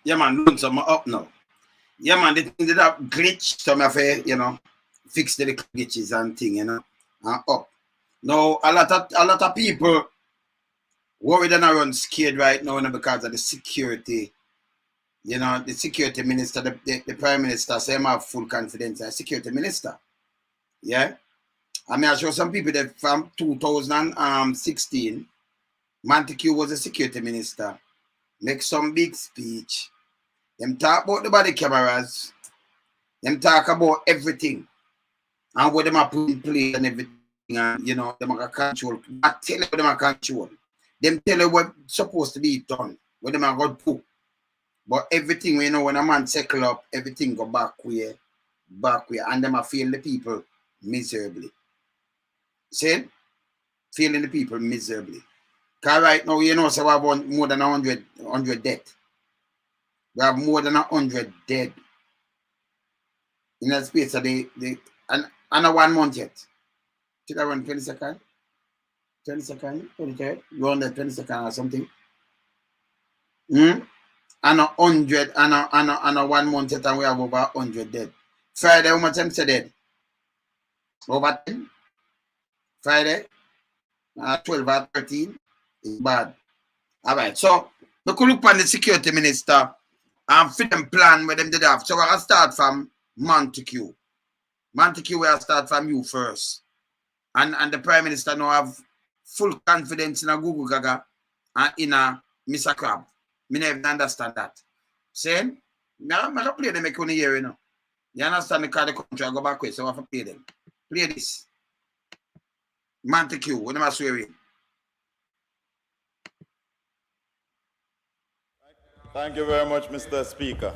Yeah, man, look some up now. Yeah, man, they did have glitch, some of fix the glitches and thing, and up. Now, a lot of people worried and around scared right now because of the security. The security minister, the prime minister, say I have full confidence in the security minister. Yeah? I mean, I show some people that from 2016, Montague was a security minister, make some big speech. Them talk about the body cameras, them talk about everything, and what them are put in place and everything, and them are control. I tell you what them are control. Them tell you what's supposed to be done, what them are going to do. But everything, when a man settle up, everything go back where, and them are feeling the people miserably. See? Feeling the people miserably. Because right now, so we have more than 100 dead. We have more than 100 dead. In that space of and a 1 month yet. Take around 20 seconds. 20 seconds, 23rd, around the 20 seconds or something. And a 100 and a 1 month yet, and we have over 100 dead. Friday, how much them say dead? Over 10. Friday, 12 or 13. It's bad. All right, so we could look on the security minister and fit them plan where them did have. So we're going to start from Montague. Montague, we'll start from you first. And the prime minister now have full confidence in a Google Gaga and in a Mr. Crab. Me never understand that. Saying, I'm not play them make you hear, You understand because the country I go back with, so I have to play them. Play this. Montague, when am I swearing? Thank you very much, Mr. Speaker.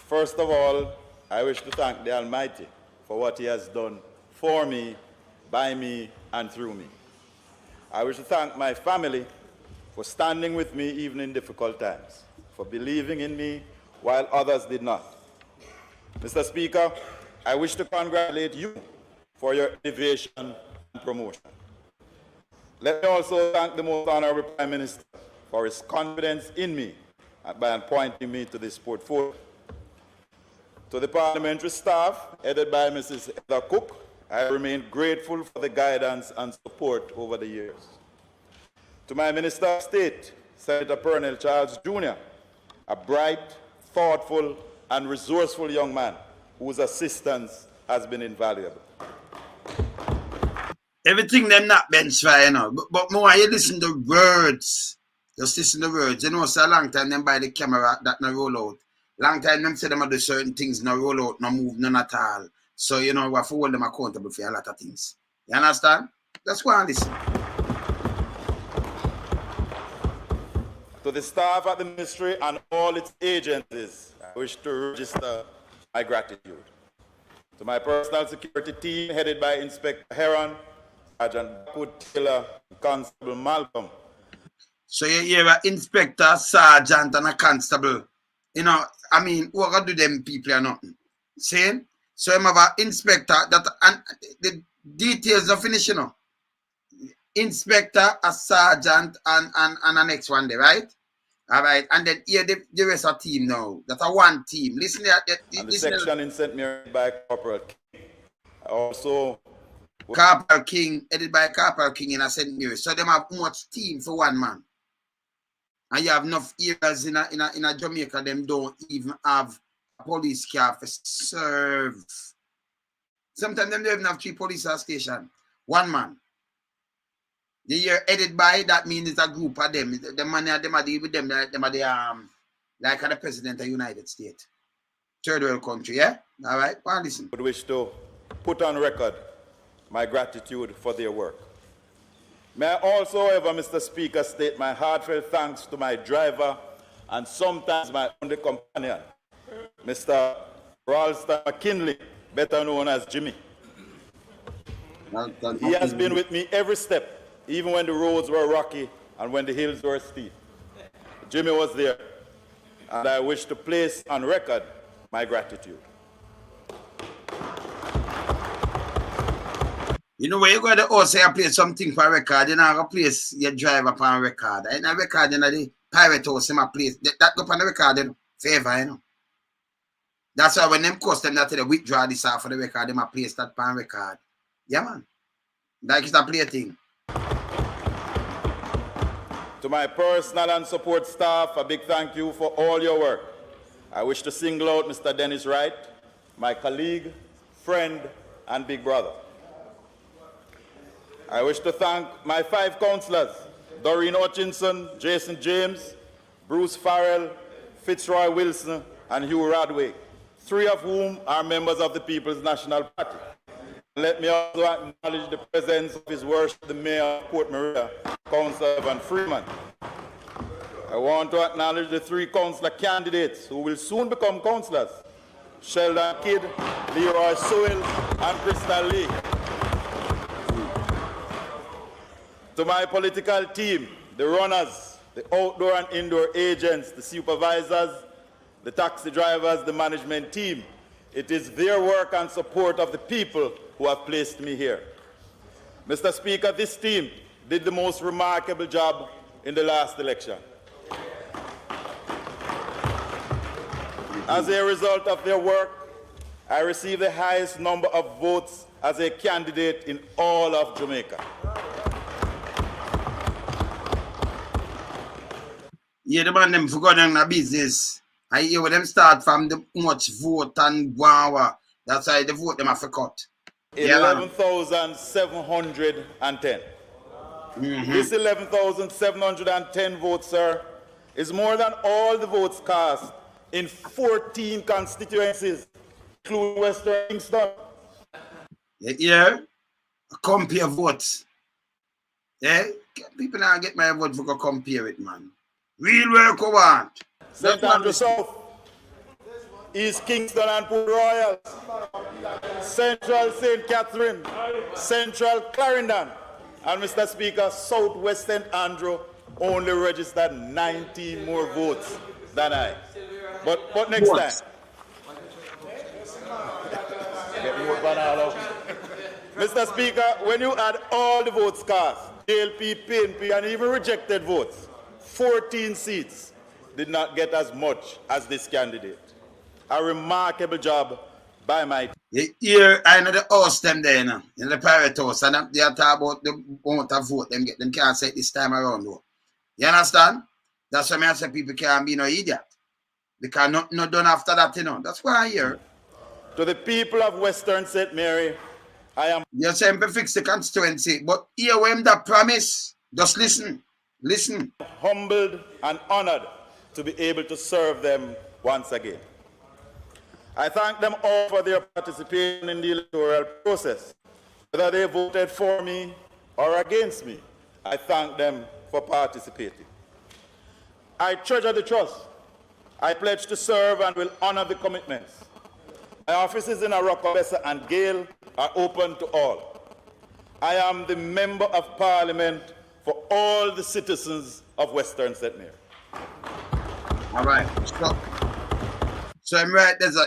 First of all, I wish to thank the Almighty for what He has done for me, by me, and through me. I wish to thank my family for standing with me even in difficult times, for believing in me while others did not. Mr. Speaker, I wish to congratulate you for your elevation and promotion. Let me also thank the Most Honorable Prime Minister for his confidence in me by appointing me to this portfolio. To the parliamentary staff, headed by Mrs. Heather Cook, I remain grateful for the guidance and support over the years. To my Minister of State, Senator Pernell Charles Jr., a bright, thoughtful, and resourceful young man whose assistance has been invaluable. Everything them not bench fire, But more you listen to words. Just listen to words. So a long time them buy the camera that no roll out. Long time them say them do certain things no roll out, no move, none at all. So we have to hold them accountable for a lot of things. You understand? That's why I listen. To the staff at the ministry and all its agencies, I wish to register my gratitude. To my personal security team, headed by Inspector Heron, Sergeant Bakud Taylor, and Constable Malcolm. So you're an inspector, sergeant, and a constable. I mean, what gonna do them people or nothing? See? So you have an inspector that and the details are finished, Inspector, a sergeant, and a next one there, right? All right, and then here the rest of the team now. That's a one team. Listen to that. And the section in St. Mary by Corporal King. Also, Corporal King, headed by Corporal King in a St. Mary. So them have much team for one man. And you have enough areas in a Jamaica, them don't even have a police car for serve. Sometimes them don't even have 3 police stations. One man. The year headed by, that means it's a group of them. The man them are deal with them, them are the like the president of the United States. Third world country, yeah? All right, well, listen. I would wish to put on record my gratitude for their work. May I also, however, Mr. Speaker, state my heartfelt thanks to my driver and sometimes my only companion, Mr. Ralston McKinley, better known as Jimmy. He has been with me every step, even when the roads were rocky and when the hills were steep. Jimmy was there, and I wish to place on record my gratitude. Where you go to also play something for a record, you know, place your driver for a record. And a record, Pirate House in my place. That go on the record, you know, favor, you know. That's why when them custom that they withdraw this off for the record, they might place that pan record. Yeah, man. Like it's a play thing. To my personal and support staff, a big thank you for all your work. I wish to single out Mr. Dennis Wright, my colleague, friend, and big brother. I wish to thank my 5 councillors, Doreen Hutchinson, Jason James, Bruce Farrell, Fitzroy Wilson, and Hugh Radway, 3 of whom are members of the People's National Party. Let me also acknowledge the presence of His Worship, the Mayor of Port Maria, Councillor Evan Freeman. I want to acknowledge the 3 councillor candidates who will soon become councillors: Sheldon Kidd, Leroy Sewell, and Crystal Lee. To my political team, the runners, the outdoor and indoor agents, the supervisors, the taxi drivers, the management team, it is their work and support of the people who have placed me here. Mr. Speaker, this team did the most remarkable job in the last election. As a result of their work, I received the highest number of votes as a candidate in all of Jamaica. Yeah, the man them forgot in the business. I hear when them start from the much vote and wow. That's why the vote them have to cut. 11,710. This 11,710 votes, sir, is more than all the votes cast in 14 constituencies, including Western Kingston. Yeah, compare votes. Yeah, people now get my vote for go compare it, man. Real work I want. St. Andrew South, East Kingston and Port Royal, Central St. Catherine, Central Clarendon, and Mr. Speaker, Southwest St. Andrew only registered 19 more votes than I. But next time. Mr. Speaker, when you add all the votes cast, JLP, PNP, and even rejected votes, 14 seats did not get as much as this candidate. A remarkable job by my team. Here, I know the house them there, you know, in the Pirate House, and they are talking about the amount of vote them get. Them can't say it this time around, though. You understand? That's why I say people can't be no idiot. Because not done after that, you know. That's why I hear. To the people of Western St. Mary, I am... You're saying to fix the constituency, but here when that promise, just listen. Listen. Humbled and honored to be able to serve them once again. I thank them all for their participation in the electoral process. Whether they voted for me or against me, I thank them for participating. I treasure the trust. I pledge to serve and will honor the commitments. My offices in Arokobesa and Gale are open to all. I am the Member of Parliament for all the citizens of Western St. Mary. All right, stop. So I'm right there's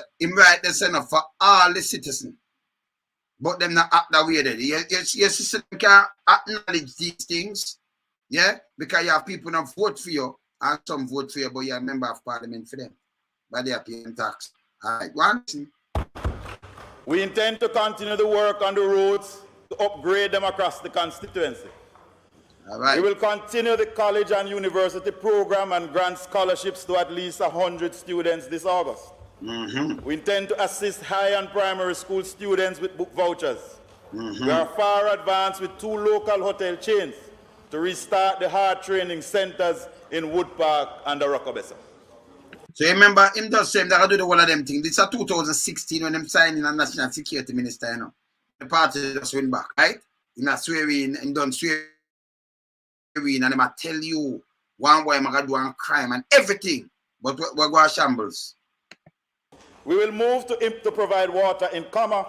enough for all the citizens. But them not act that way there. Your system can acknowledge these things. Yeah? Because you have people that vote for you and some vote for you, but you're a member of parliament for them. But they are paying tax. All right, one thing. We intend to continue the work on the roads to upgrade them across the constituency. All right. We will continue the college and university program and grant scholarships to at least 100 students this August. We intend to assist high and primary school students with book vouchers. We are far advanced with 2 local hotel chains to restart the hard training centers in Wood Park and Arokobesa. So you remember him just saying that I do the one of them things. This is 2016 when them signing a national security minister, you know. The party just went back, right? He not swearing and done swearing and they might tell you one boy might do one crime and everything. But we're going to shambles. We will move to provide water in Comma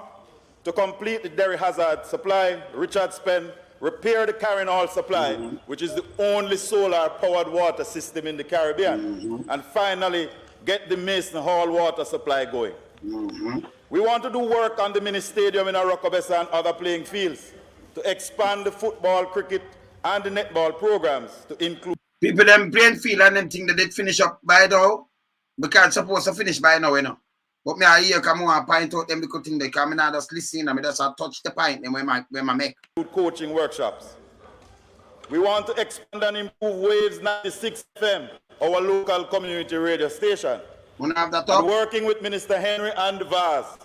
to complete the Derry Hazard supply, Richards Pen, repair the Carrying Hall supply, which is the only solar-powered water system in the Caribbean, and finally get the Mason Hall water supply going. We want to do work on the mini stadium in Arokobesa and other playing fields to expand the football, cricket, and the netball programs to include. People them brain feel and them think that they finish up by now. Because it's supposed to finish by now, you know. But me I hear come on point out them because thing they come in and just listen and me just touch the point them when I make. Coaching workshops. We want to expand and improve Waves 96 FM, our local community radio station. Have that and working with Minister Henry and Vaz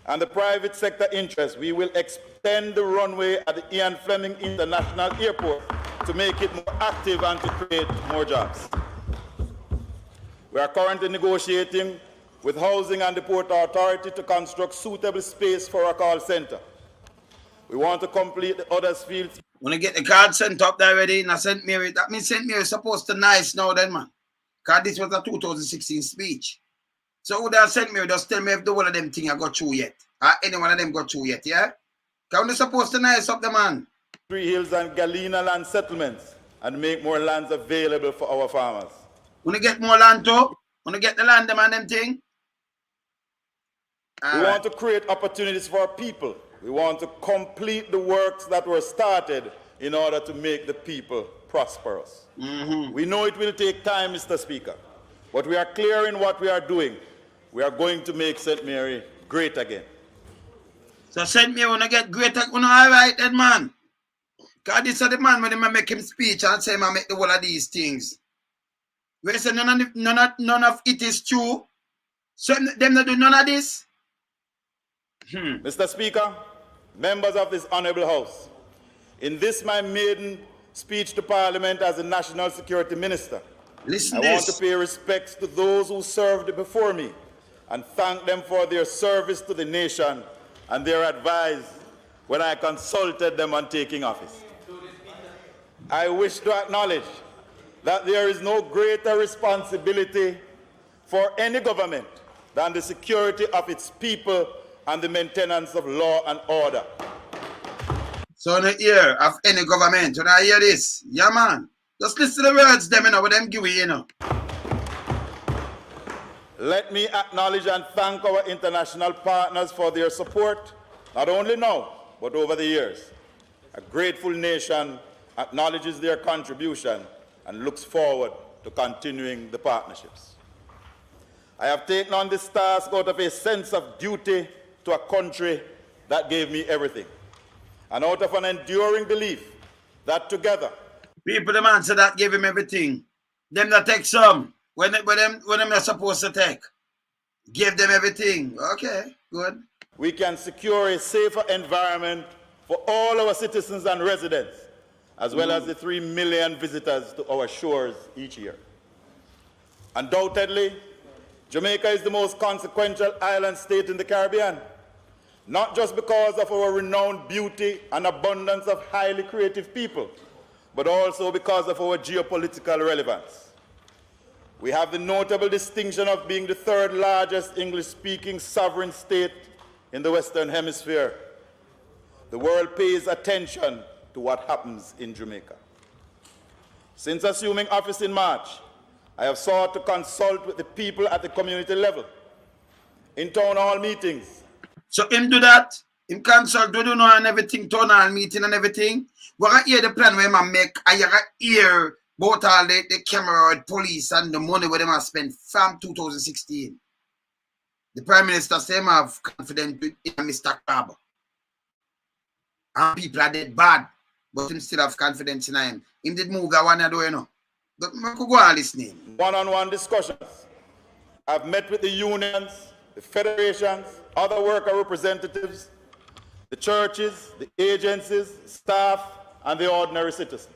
and the private sector interests, we will extend the runway at the Ian Fleming International Airport to make it more active and to create more jobs. We are currently negotiating with Housing and the Port Authority to construct suitable space for a call center. We want to complete the other fields. When I get the card sent up there already in St. Mary, that means St. Mary is supposed to nice now then, man. Because this was a 2016 speech. So would have sent me, just tell me if the one of them thing I got through yet. Or any one of them got through yet, yeah? Because they're supposed to nice up the man. Three Hills and Galena land settlements and make more lands available for our farmers. When you get more land too, when you get the land them and them thing. We want to create opportunities for our people. We want to complete the works that were started in order to make the people prosperous. We know it will take time, Mr. Speaker, but we are clear in what we are doing. We are going to make St. Mary great again. So St. Mary when I get great, all right then, man. Because this is the man when I make him speech and say I make the whole of these things. We say none of it is true. So them not do none of this. Mr. Speaker, members of this honorable House, in this my maiden speech to Parliament as the National Security Minister, I want to pay respects to those who served before me and thank them for their service to the nation and their advice when I consulted them on taking office. I wish to acknowledge that there is no greater responsibility for any government than the security of its people and the maintenance of law and order. So in the ear of any government, when I hear this, yeah man, just listen to the words them, you know, what them give you, you know. Let me acknowledge and thank our international partners for their support, not only now, but over the years. A grateful nation acknowledges their contribution and looks forward to continuing the partnerships. I have taken on this task out of a sense of duty to a country that gave me everything, and out of an enduring belief that together. People the man said that gave him everything. Them that take some. When them are supposed to take. Give them everything. Okay, good. We can secure a safer environment for all our citizens and residents, as well as the 3 million visitors to our shores each year. Undoubtedly, Jamaica is the most consequential island state in the Caribbean, not just because of our renowned beauty and abundance of highly creative people, but also because of our geopolitical relevance. We have the notable distinction of being the third largest English-speaking sovereign state in the Western Hemisphere. The world pays attention to what happens in Jamaica. Since assuming office in March, I have sought to consult with the people at the community level, in town hall meetings. So him do that, him consult, do know and everything, town hall meeting and everything. We're going to hear the plan where man make, and you're going to hear about all the camera, police, and the money where they must spend from 2016. The Prime Minister say him have confidence in Mr. Carver. And people are dead bad, but him still have confidence in him. Him did move that one, you know. But I could go on listening. One-on-one discussions. I've met with the unions, the federations, other worker representatives, the churches, the agencies, staff, and the ordinary citizen.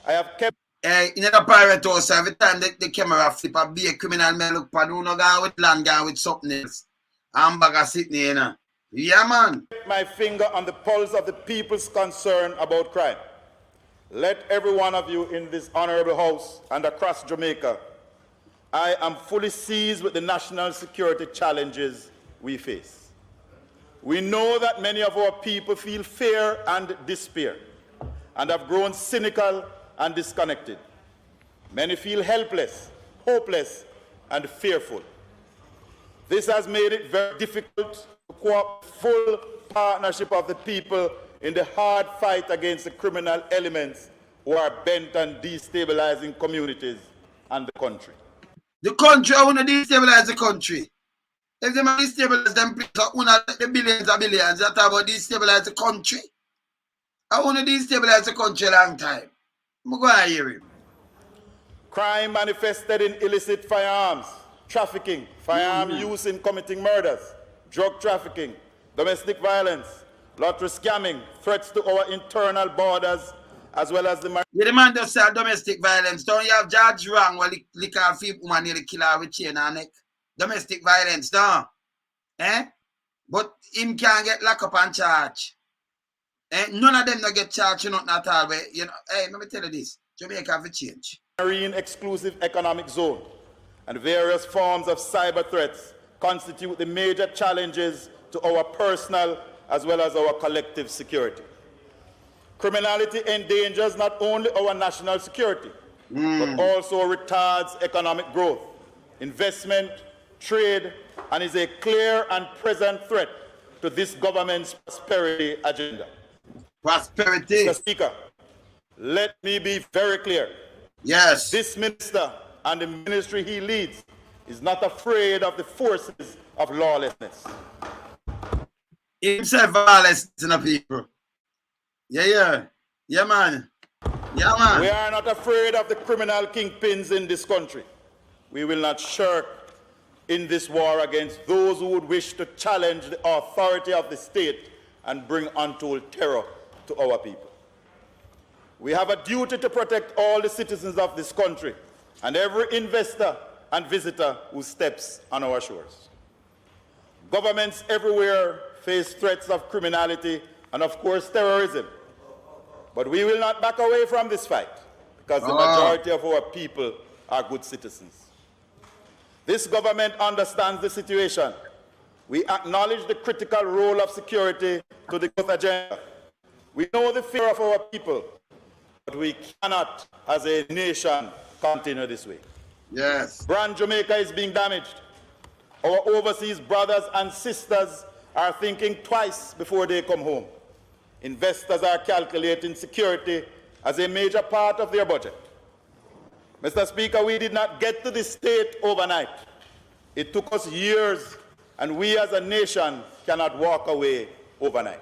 I have kept... in the pirate house, every time the camera flip up, be a criminal man look for no guy with land, guy with something else. I'm back sitting here, you know. Yeah, man. My finger on the pulse of the people's concern about crime. Let every one of you in this honorable house and across Jamaica, I am fully seized with the national security challenges we face. We know that many of our people feel fear and despair and have grown cynical and disconnected. Many feel helpless, hopeless, and fearful. This has made it very difficult to co-opt full partnership of the people in the hard fight against the criminal elements who are bent on destabilizing communities and the country. The country, I want to destabilize the country. If they want to destabilize them, please, I want to the billions and billions. That's about destabilize the country. I want to destabilize the country a long time. I'm going to hear him. Crime manifested in illicit firearms, trafficking, firearm use in committing murders, drug trafficking, domestic violence, lottery scamming, threats to our internal borders, as well as the... Yeah, the man just said domestic violence. Don't you have judge wrong while he can't feel woman nearly kill her with chain and neck? Domestic violence, don't. Eh? But him can't get locked up and charged. Eh? None of them don't get charged, nothing at all. But, you know, hey, let me tell you this. Jamaica have a change. Marine exclusive economic zone and various forms of cyber threats constitute the major challenges to our personal as well as our collective security. Criminality endangers not only our national security, but also retards economic growth, investment, trade, and is a clear and present threat to this government's prosperity agenda. Prosperity. Mr. Speaker, let me be very clear. Yes. This minister and the ministry he leads is not afraid of the forces of lawlessness. He himself lawless to the people. Yeah, man. Yeah, man. We are not afraid of the criminal kingpins in this country. We will not shirk in this war against those who would wish to challenge the authority of the state and bring untold terror to our people. We have a duty to protect all the citizens of this country and every investor and visitor who steps on our shores. Governments everywhere face threats of criminality and, of course, terrorism. But we will not back away from this fight because the majority of our people are good citizens. This government understands the situation. We acknowledge the critical role of security to the growth agenda. We know the fear of our people, but we cannot, as a nation, continue this way. Yes. Brand Jamaica is being damaged. Our overseas brothers and sisters are thinking twice before they come home. Investors are calculating security as a major part of their budget. Mr. Speaker, we did not get to this state overnight. It took us years, and we as a nation cannot walk away overnight.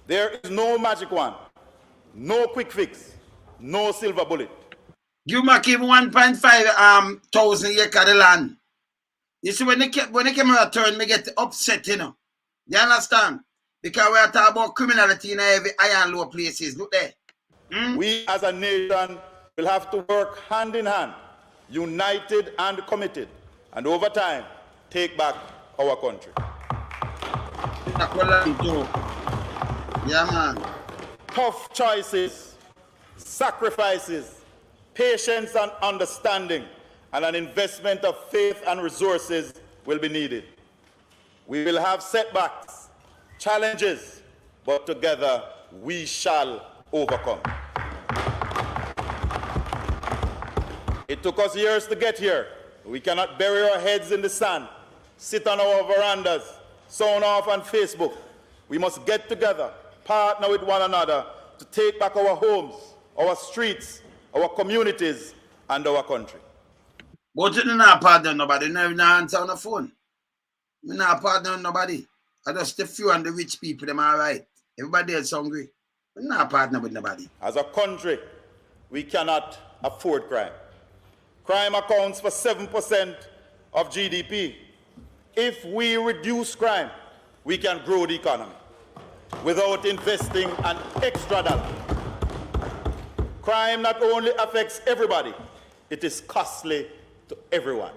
There is no magic wand, no quick fix, no silver bullet. Give me 1.5 thousand acres of land. You see, when they came out turn, me get upset, you know. You understand? Because we are talking about criminality in every high and low places. Look there. We as a nation will have to work hand in hand, united and committed, and over time, take back our country. Yeah, man. Tough choices, sacrifices, patience and understanding, and an investment of faith and resources will be needed. We will have setbacks, challenges, but together we shall overcome. It took us years to get here. We cannot bury our heads in the sand, sit on our verandas, sound off on Facebook. We must get together, partner with one another to take back our homes, our streets, our communities, and our country. But you don't partner nobody. You never answer on the phone. You not partner with nobody. I just the few and the rich people, them all right. Everybody else hungry. You not partner with nobody. As a country, we cannot afford crime. Crime accounts for 7% of GDP. If we reduce crime, we can grow the economy without investing an extra dollar. Crime not only affects everybody, it is costly to everyone.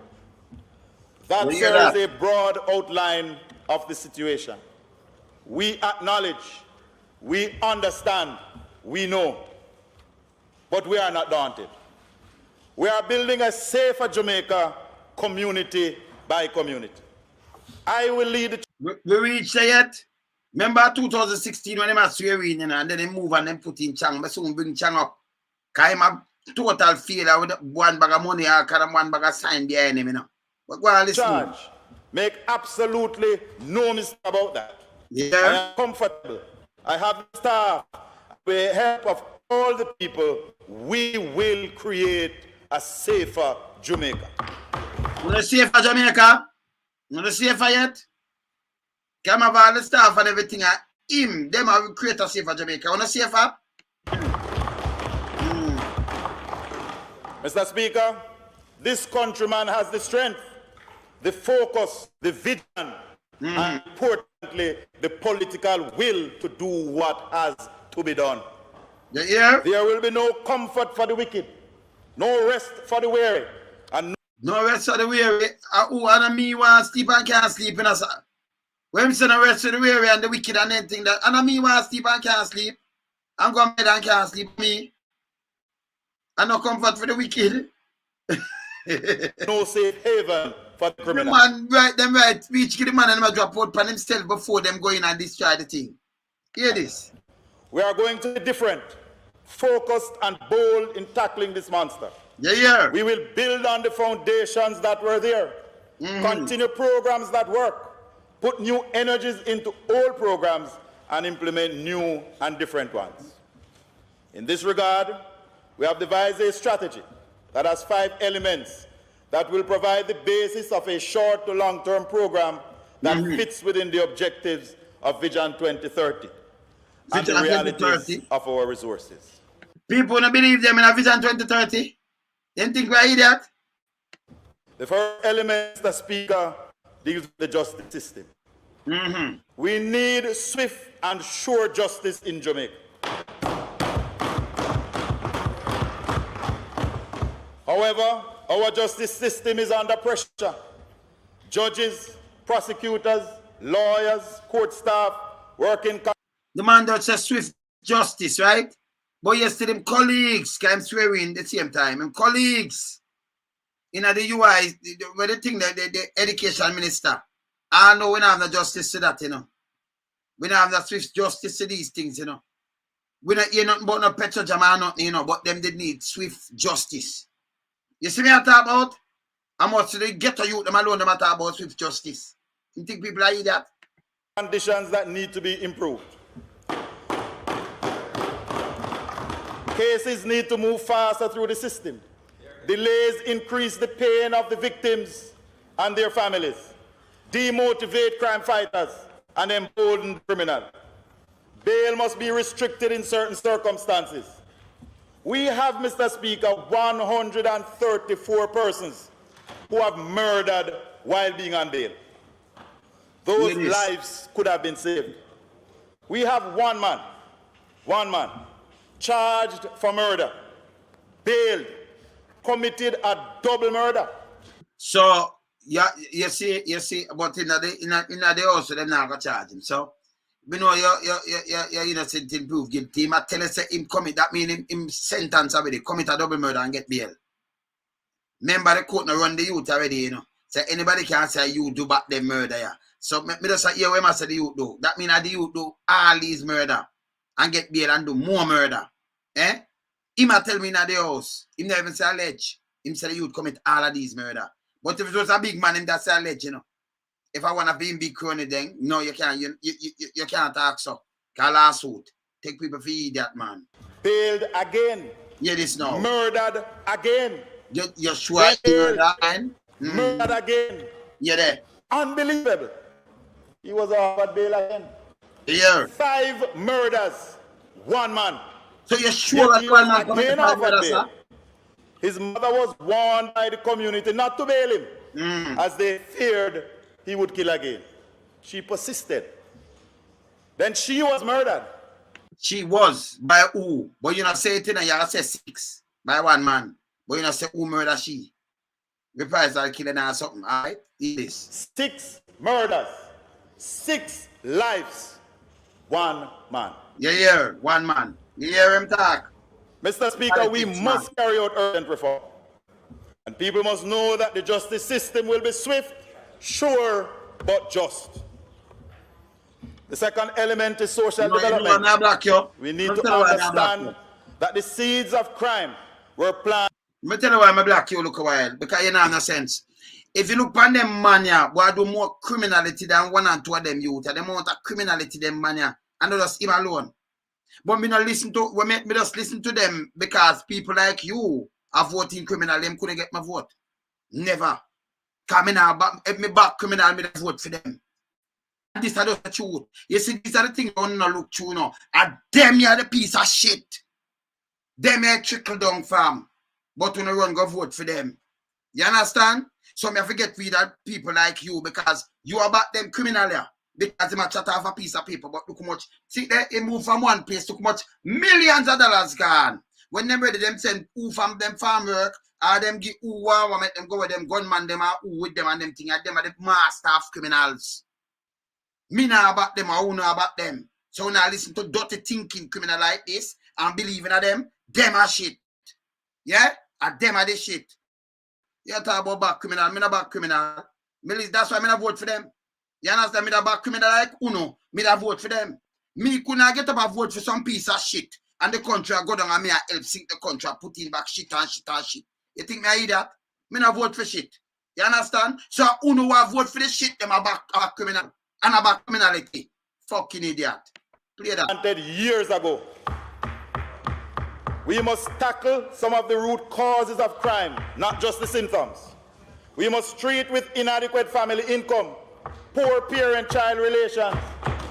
That is a broad outline of the situation. We acknowledge, we understand, we know, but we are not daunted. We are building a safer Jamaica community by community. I will lead the... We reached there yet? Remember 2016 when they had swearing and then they move and then put in Chang. But soon bring Chang up. Because I'm a total failure with one bag of money or one bag of sign behind him, you know. But go on, listen. Charge. Make absolutely no mistake about that. Yeah. I am comfortable. I have the staff with the help of all the people, we will create a safer Jamaica. Want a safer Jamaica? Want a safer yet? Come have all the staff and everything. Them will create a safer Jamaica. Want a safer? Mr. Speaker, this countryman has the strength, the focus, the vision, and importantly, the political will to do what has to be done. Yeah. There will be no comfort for the wicked, no rest for the weary, and no rest for the weary. Who and me want sleep and can't sleep in us. When we say no rest for the weary and the wicked and anything that, and me want sleep and can't sleep. I'm going to bed and can't sleep. Me. And no comfort for the wicked. no safe haven for the criminal. The man, right, reach the man and them drop out on himself before them go in and destroy the thing. Hear this. We are going to be different, focused and bold in tackling this monster. Yeah. We will build on the foundations that were there, continue programs that work, put new energies into old programs, and implement new and different ones. In this regard, we have devised a strategy that has 5 elements that will provide the basis of a short to long-term program that fits within the objectives of Vision 2030 and the realities of our resources. People don't believe them in a Vision 2030. They think we're idiots. The first element, Mr. Speaker, deals with the justice system. We need swift and sure justice in Jamaica. However, our justice system is under pressure. Judges, prosecutors, lawyers, court staff, working... The man that says swift justice, right? But yesterday, them colleagues came swearing at the same time. And colleagues in the UI, where they think that the education minister, I know we don't have no justice to that, you know. We don't have no swift justice to these things, you know. We don't hear nothing about no petrol jam or nothing, you know, but them did need swift justice. You see me I talk about? How much they get to you, them alone, them talk about swift justice. You think people are that? Conditions that need to be improved. Cases need to move faster through the system. Delays increase the pain of the victims and their families, demotivate crime fighters, and embolden the criminal. Bail must be restricted in certain circumstances. We have, Mr. Speaker, 134 persons who have murdered while being on bail. Those lives could have been saved. We have one man, charged for murder, bailed, committed a double murder. So, you see, but in the house, they're not going to charge him. So, you know, you're innocent until proved guilty. I tell us him commit, that means him sentence already, commit a double murder and get bail. Remember, the court no run the youth already, you know. So, anybody can say you do back them murder, yeah. So, me just say, yeah, what I say the youth do? That means the youth do all these murder and get bail and do more murder. Eh? He might tell me in the house. He never even say allege. Him say the youth commit all of these murder. But if it was a big man, him that say allege, you know. If I want to be in big crony, then no, you can't. You can't talk so. Call lawsuit. Take people for idiot, man. Bailed again. Yeah, this now. Murdered again. You're sure murdered again? Murdered again. Yeah, there. Unbelievable. He was offered bail again. Yeah. 5 murders. 1 man. So you're sure that one man committed 5 murders, sir? His mother was warned by the community not to bail him, as they feared he would kill again. She persisted. Then she was murdered. She was by who? But you not say it in and you say 6 by 1 man. But you not say who murdered she. Reprisal killing or something, alright? It is. 6 murders, 6 lives, 1 man. Yeah, 1 man. You hear him talk? Mr. Speaker, we must carry out urgent reform. And people must know that the justice system will be swift, sure, but just. The second element is social development. We need to understand that the seeds of crime were planted. Let me tell you why I'm black you look a while, because you know no sense. If you look on them man, boy do more criminality than 1 and 2 of them youth, the amount of criminality them man, and not just him alone. But me not listen to, me just listen to them because people like you are voting criminal. Them couldn't get my vote. Never. Coming out, if me back criminal, me vote for them. And this is the truth. You see, these are the things you want to look through now. And them here the piece of shit. Them here trickle down from. But when you run, go vote for them. You understand? So me forget with that people like you because you are about them criminal here. Because they might chat off a piece of paper, but look how much. See, they move from one place, look how much millions of dollars gone. When them ready, them send who from them farm work, or them give who want make them go with them gunman, them are who with them and them thing, and them are the master of criminals. Me know about them, or who know about them. So now listen to dirty thinking criminal like this and believing in them are shit. Yeah? And them are the shit. You talk about back criminal, me not back criminal. That's why I not vote for them. You understand? Me that back criminal like Uno, me that vote for them. Me could not get up and vote for some piece of shit. And the country go down and me I help sink the country and put in back shit and shit and shit. You think me I hear that? Me not vote for shit. You understand? So Uno will vote for the shit, them are back criminal. And about criminality. Fucking idiot. Play that. Years ago. We must tackle some of the root causes of crime, not just the symptoms. We must treat with inadequate family income, poor parent-child relations,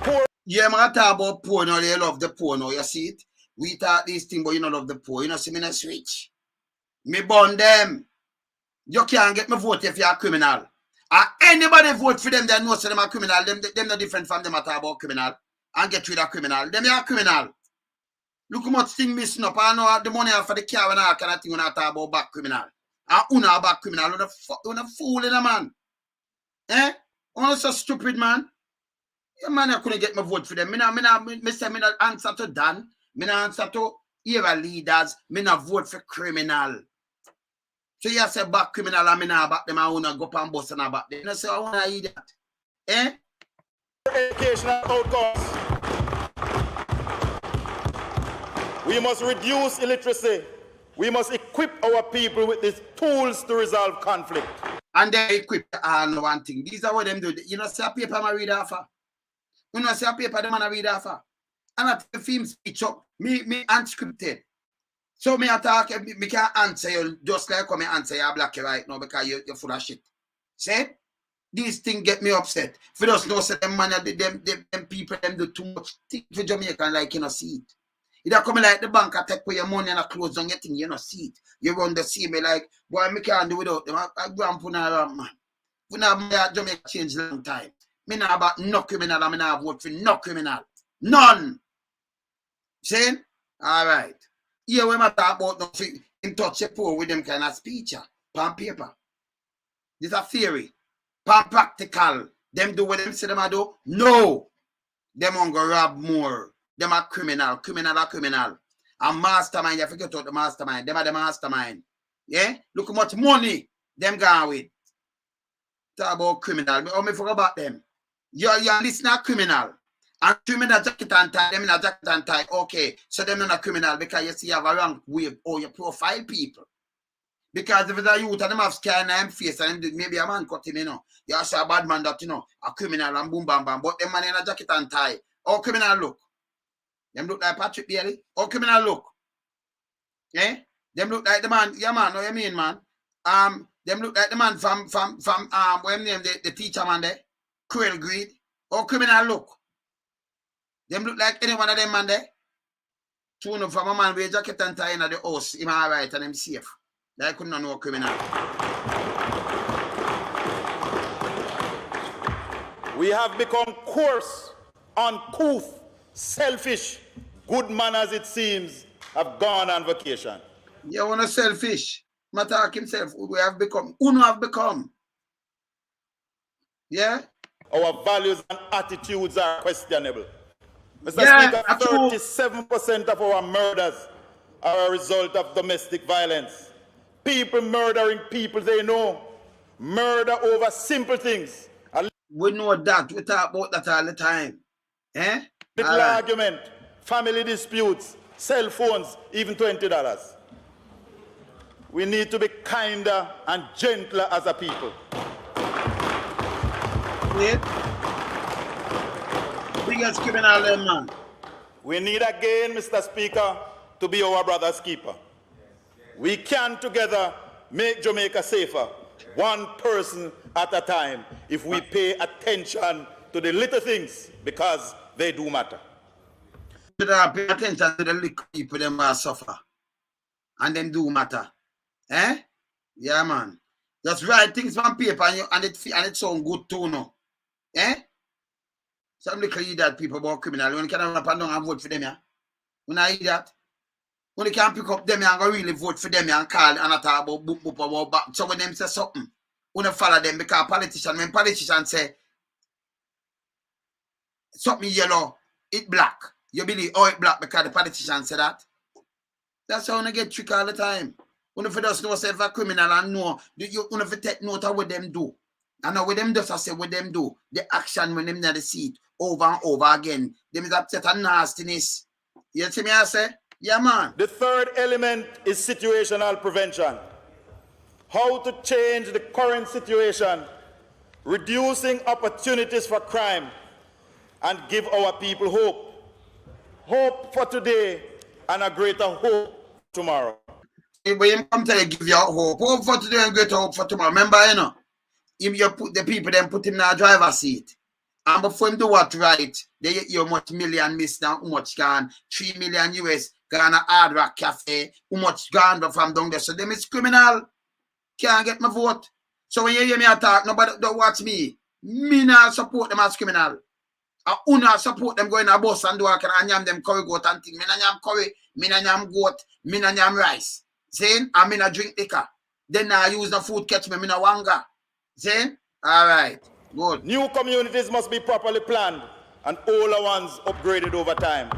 poor... Yeah, man, talk about poor now. They love the poor now. You see it? We talk this thing, but you don't love the poor. You know, see me in a switch. Me burn them. You can't get me vote if you're a criminal. Anybody vote for them, they know them are criminal. Them not different from them at talk about criminal. And get rid of criminal. Them are criminal. Look how much thing missing up. I know the money for the car and all kind of thing when I talk about back criminal. And una back criminal. You're a fool in a man. Eh? You're so stupid, man. Yeah, man, I couldn't get my vote for them. Me say me not answer to Dan. Me not answer to era leaders. Me not vote for criminal. So you say back criminal and me not back them. I want to go up and bust and back them. You say I want to hear that. Eh? Educational outcomes. We must reduce illiteracy. We must equip our people with these tools to resolve conflict. And they equip one thing. These are what them do. You know, see a paper I read off. You know, see a paper them I read off. And I take film speech up. Me unscripted. So me attack, me can't answer you just like how me answer you black right now because you're full of shit. See? These things get me upset. If you just know say them man, them people them do too much thing for Jamaican like you know see it. You don't come like the bank and take away your money and a close on your thing, you know, see it. You run the see me like, boy, me can't do without them. I go and put around, man. We not Jamaica change long time. Me not about no criminal and me not vote for no criminal. None. See? All right. Here when I talk about nothing, in touch poor with them kind of speech, pan paper. This is a theory. Pan practical. Them do what them say them I do? No. Them on go rob more. Them are criminal. And mastermind, you forget about the mastermind. Them are the mastermind. Yeah? Look how much money them gone with. Talk about criminal. Oh, me forget about them. You're listening to criminal. And criminal jacket and tie, them in a jacket and tie. Okay. So them not a criminal because you see you have a rank wave or you profile people. Because if it's a youth and them have sky in them face and maybe a man cut him, you know. You see a bad man that, you know, a criminal and boom, bam, bam. But them man in a jacket and tie. How criminal look? Them look like Patrick Bailey. How criminal look? Yeah? Them look like the man. Yeah, man. What you mean, man? Them look like the man from what him name the teacher man there? Cruel Greed. How criminal look? Them look like any one of them man there? Two from a man with a jacket and tie in the house. Him alright and him safe. They couldn't know criminal. We have become coarse, uncouth, selfish. Good man as it seems have gone on vacation. You want to selfish? Matak himself. We have become. Uno have become. Yeah? Our values and attitudes are questionable. Mr. Yeah, Speaker, 37% of our murders are a result of domestic violence. People murdering people they know. Murder over simple things. We know that. We talk about that all the time. Eh? Little argument, family disputes, cell phones, even $20. We need to be kinder and gentler as a people. Yeah. Biggest criminal them, man. We need again, Mr. Speaker, to be our brother's keeper. We can together make Jamaica safer, one person at a time, if we pay attention to the little things, because they do matter. Pay attention to the little people them who suffer. And them do matter. Eh? Yeah, man. Just write things on paper and it sound good too, no? Eh? Some little idiot people about criminal. When you can run up and down and vote for them, yeah? When I hear that, when you can pick up them and go really vote for them and call and talk about boop about back. So when them say something, when you follow them because when politicians say something yellow, it black. You believe, oh, it black because the politicians say that? That's how you get tricked all the time. When you just know if a criminal and know, you if you take note of what them do. And now what them just say what them do, the action when them in the seat over and over again, them is upset and nastiness. You see me I say? Yeah, man. The third element is situational prevention. How to change the current situation, reducing opportunities for crime, and give our people hope. Hope for today and a greater hope tomorrow. When you come to give you hope for today and greater hope for tomorrow. Remember, you know, if you put the people, then put him in the driver's seat. And before him do what right, they get you much million missed down, how much gone, 3 million US, gone a Hard Rock Cafe, how much gone from down there. So them is criminal. Can't get my vote. So when you hear me attack, nobody don't watch me. Me not support them as criminal. I not support them going a bus and do I can yam them curry goat and thing. Me na yam curry, me na yam goat, me na yam rice. Saying, I mean I drink liquor. Then I use the food catch me na wanga. Saying, all right, good. New communities must be properly planned and older ones upgraded over time.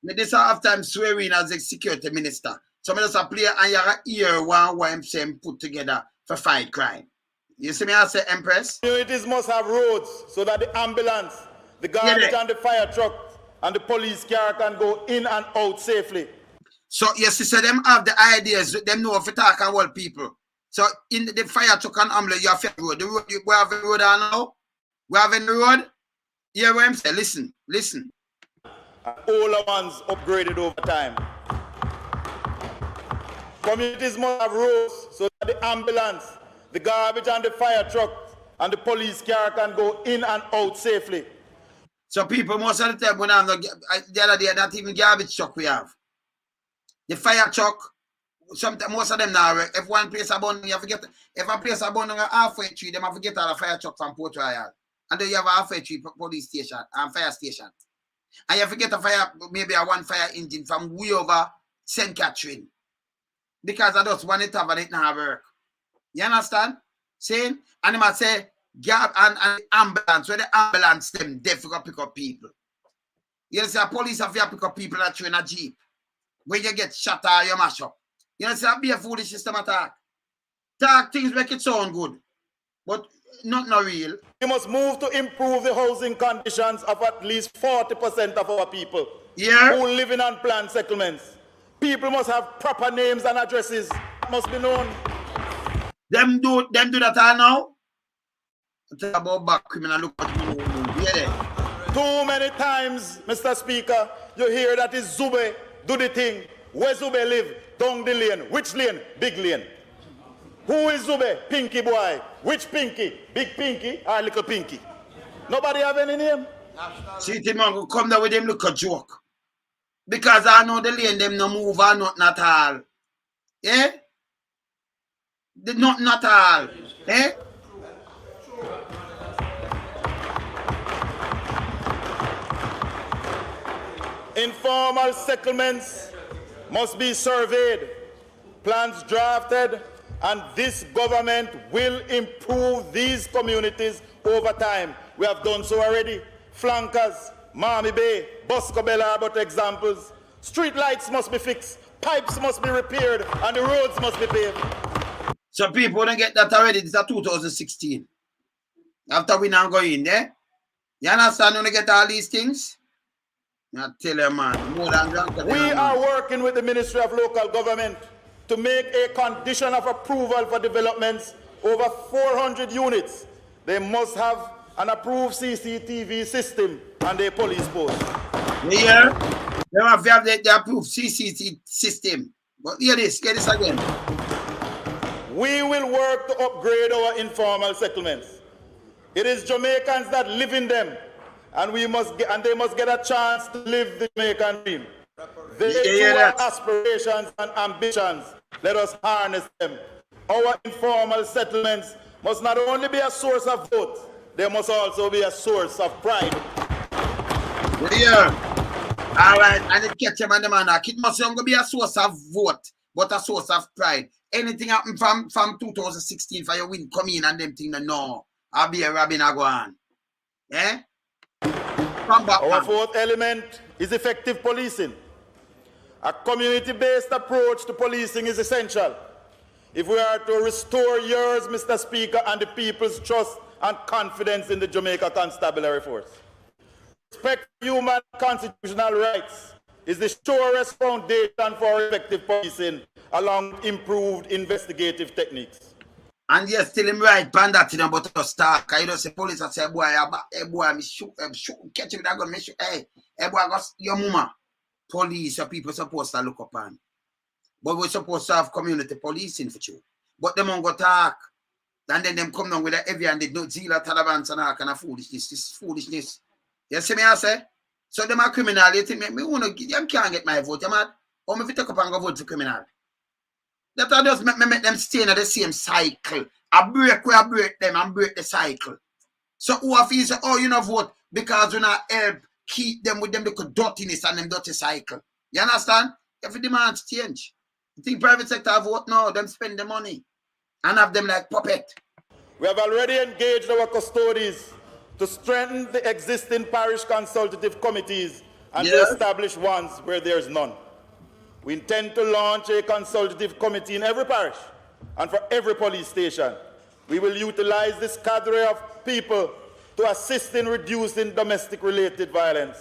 This half time swearing as a security minister. So I just play and you hear one YMCM put together for fight crime. You see me I say, Empress? Communities must have roads so that the ambulance, the garbage and the fire truck and the police car can go in and out safely. So yes, so them have the ideas, them know if you talk and hold people. So in the fire truck and ambulance, you have a road. The road we have a road now. We have a road. Hear what I'm saying? Listen. All the ones upgraded over time. Communities must have roads so that the ambulance, the garbage and the fire truck and the police car can go in and out safely. So people most of the time when I'm the other day, not even garbage truck we have. The fire truck, sometimes most of them now, if one place abandoned, you forget. If a place abandoned halfway tree, them have to get out a fire truck from Port Royal. And then you have a halfway tree police station and fire station. And you forget a fire, maybe a one fire engine from way over St. Catherine. Because I just want it to have and it not work. You understand? Saying? And they might say, and ambulance, where the ambulance them they forgot pick up people. You see, police have to pick up people that train a jeep. When you get shot or you mash up. You know, say be a foolish system attack. Talk things make it sound good. But not real. We must move to improve the housing conditions of at least 40% of our people who live in unplanned settlements. People must have proper names and addresses. That must be known. Them do that all now? Talk about back criminal look at me. Yeah. Too many times, Mr. Speaker, you hear that is Zube, do the thing. Where Zube live? Down the lane. Which lane? Big lane. Who is Zube? Pinky boy. Which Pinky? Big Pinky or little Pinky? Nobody have any name? See, man, go come there with them look a joke. Because I know the lane them no move or nothing at all. Eh? Nothing at all. Eh? Informal settlements must be surveyed, plans drafted, and this government will improve these communities over time. We have done so already. Flankers, Marmy Bay, Boscobel are but examples. Street lights must be fixed, pipes must be repaired, and the roads must be paved. So people don't get that already. This is 2016. After we now go in there, you understand when you get all these things? I tell you, man, more than that. We are working with the Ministry of Local Government to make a condition of approval for developments over 400 units. They must have an approved CCTV system and their police posts. Yeah, they have the approved CCT system. But hear this, get this again. We will work to upgrade our informal settlements. It is Jamaicans that live in them, and they must get a chance to live the Jamaican dream. They too have aspirations and ambitions. Let us harness them. Our informal settlements must not only be a source of vote, they must also be a source of pride. Yeah. All right, and it catch him and the man. It must not be a source of vote, but a source of pride. Anything happen from 2016 for your win come in and them thing no. I'll be a rabbin I go on. Eh? Come back. Our fourth element is effective policing. A community-based approach to policing is essential if we are to restore yours, Mr. Speaker, and the people's trust and confidence in the Jamaica Constabulary Force. Respect for human and constitutional rights is the surest foundation for effective policing along with improved investigative techniques. And yes, still him right, that thing about to start. Cause you know, say police say, boy, me shoot, catch him with that gun, me shoot, hey, boy, go your mama. Police or people supposed to look upon. But we're supposed to have community policing for you. But them on go talk. And then them come down with the heavy and they don't deal at Taliban and all kind of foolishness. This is foolishness. You see me, I say? So them are criminal. You think me want to them can't get my vote, you mad? Or me if you take up and go vote for criminal. That I just make them stay in the same cycle. I break them and break the cycle. So who have you say, oh, you know vote because you not help keep them with them little dirtiness and them dirty cycle. You understand? Every demands change. You think private sector vote? No, them spend the money and have them like puppet. We have already engaged our custodians to strengthen the existing parish consultative committees and to establish ones where there's none. We intend to launch a consultative committee in every parish and for every police station. We will utilize this cadre of people to assist in reducing domestic-related violence.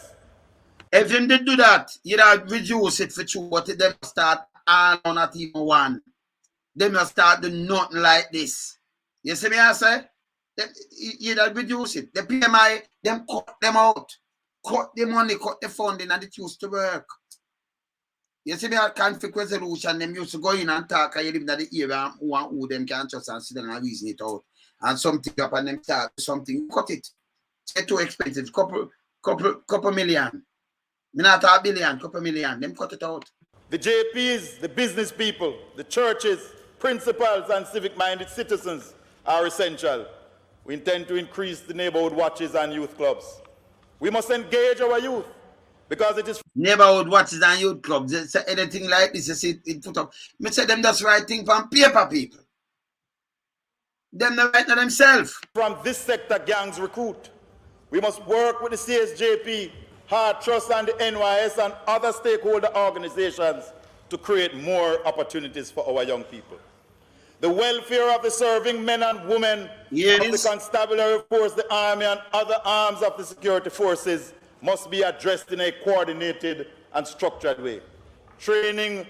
If you did do that, you'd reduce it for two, but them start all on not even one. They must start doing nothing like this. You see me, I say? You'd reduce it. The PMI, them cut them out. Cut the money, cut the funding, and it used to work. You see me, a conflict resolution, them used to go in and talk, and you live in the area who them can just and sit down and reason it out. And something up and them start something, cut it. It's too expensive. Couple million. Me not a billion, couple million. Them cut it out. The JPs, the business people, the churches, principals, and civic-minded citizens are essential. We intend to increase the neighborhood watches and youth clubs. We must engage our youth because it is neighborhood watches and youth clubs. They say anything like this, you see it put up. Me say them just write things from paper, people. Them not write themselves. From this sector, gangs recruit. We must work with the CSJP, Hard Trust, and the NYS and other stakeholder organizations to create more opportunities for our young people. The welfare of the serving men and women of the constabulary force, the army, and other arms of the security forces must be addressed in a coordinated and structured way. Training.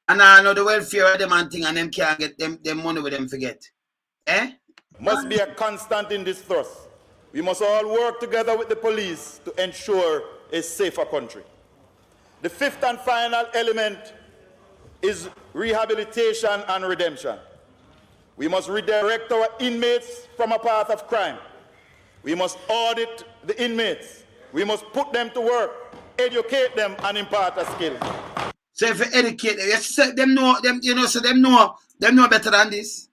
And I know the welfare of them and thing, and them can't get them money with them forget. Must be a constant in this thrust. We must all work together with the police to ensure a safer country. The fifth and final element is rehabilitation and redemption. We must redirect our inmates from a path of crime. We must audit the inmates. We must put them to work, educate them, and impart a skill. So if you educate them, you say them know them, you know, so them know better than this.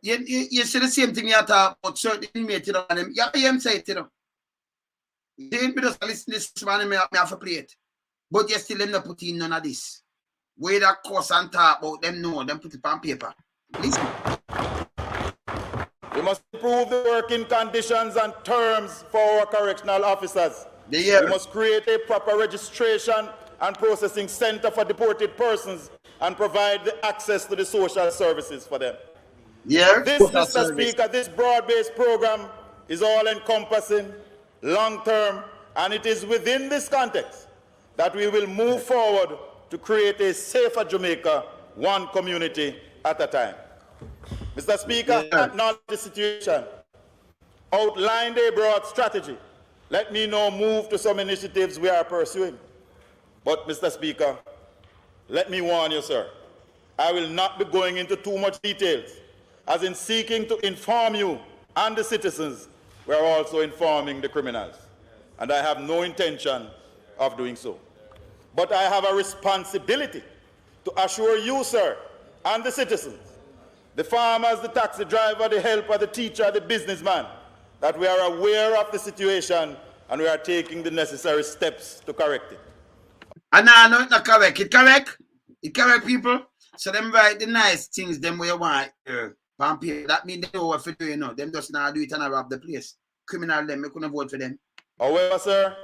You see the same thing you talk about certain inmates, you know, and them, you say it, you know. You ain't just listen to this man, me have to play it. But you still them not put in none of this. Where that course and talk about them know, them put it on paper. Listen. We must improve the working conditions and terms for our correctional officers. We must create a proper registration and processing center for deported persons and provide the access to the social services for them. This, Mr. Speaker, this broad-based program is all-encompassing, long-term, and it is within this context that we will move forward to create a safer Jamaica, one community at a time. Mr. Speaker, acknowledge the situation, outlined a broad strategy. let me now move to some initiatives we are pursuing. But, Mr. Speaker, let me warn you, sir, I will not be going into too much details, as in seeking to inform you and the citizens, we are also informing the criminals. And I have no intention of doing so. But I have a responsibility to assure you, sir, and the citizens, the farmers, the taxi driver, the helper, the teacher, the businessman, that we are aware of the situation and we are taking the necessary steps to correct it. And I know it's not correct. It correct? It correct, people? So them write the nice things, them where you want that means they know what to do, you know. Them just now do it and rob the place. Criminal them, you couldn't vote for them. However, sir,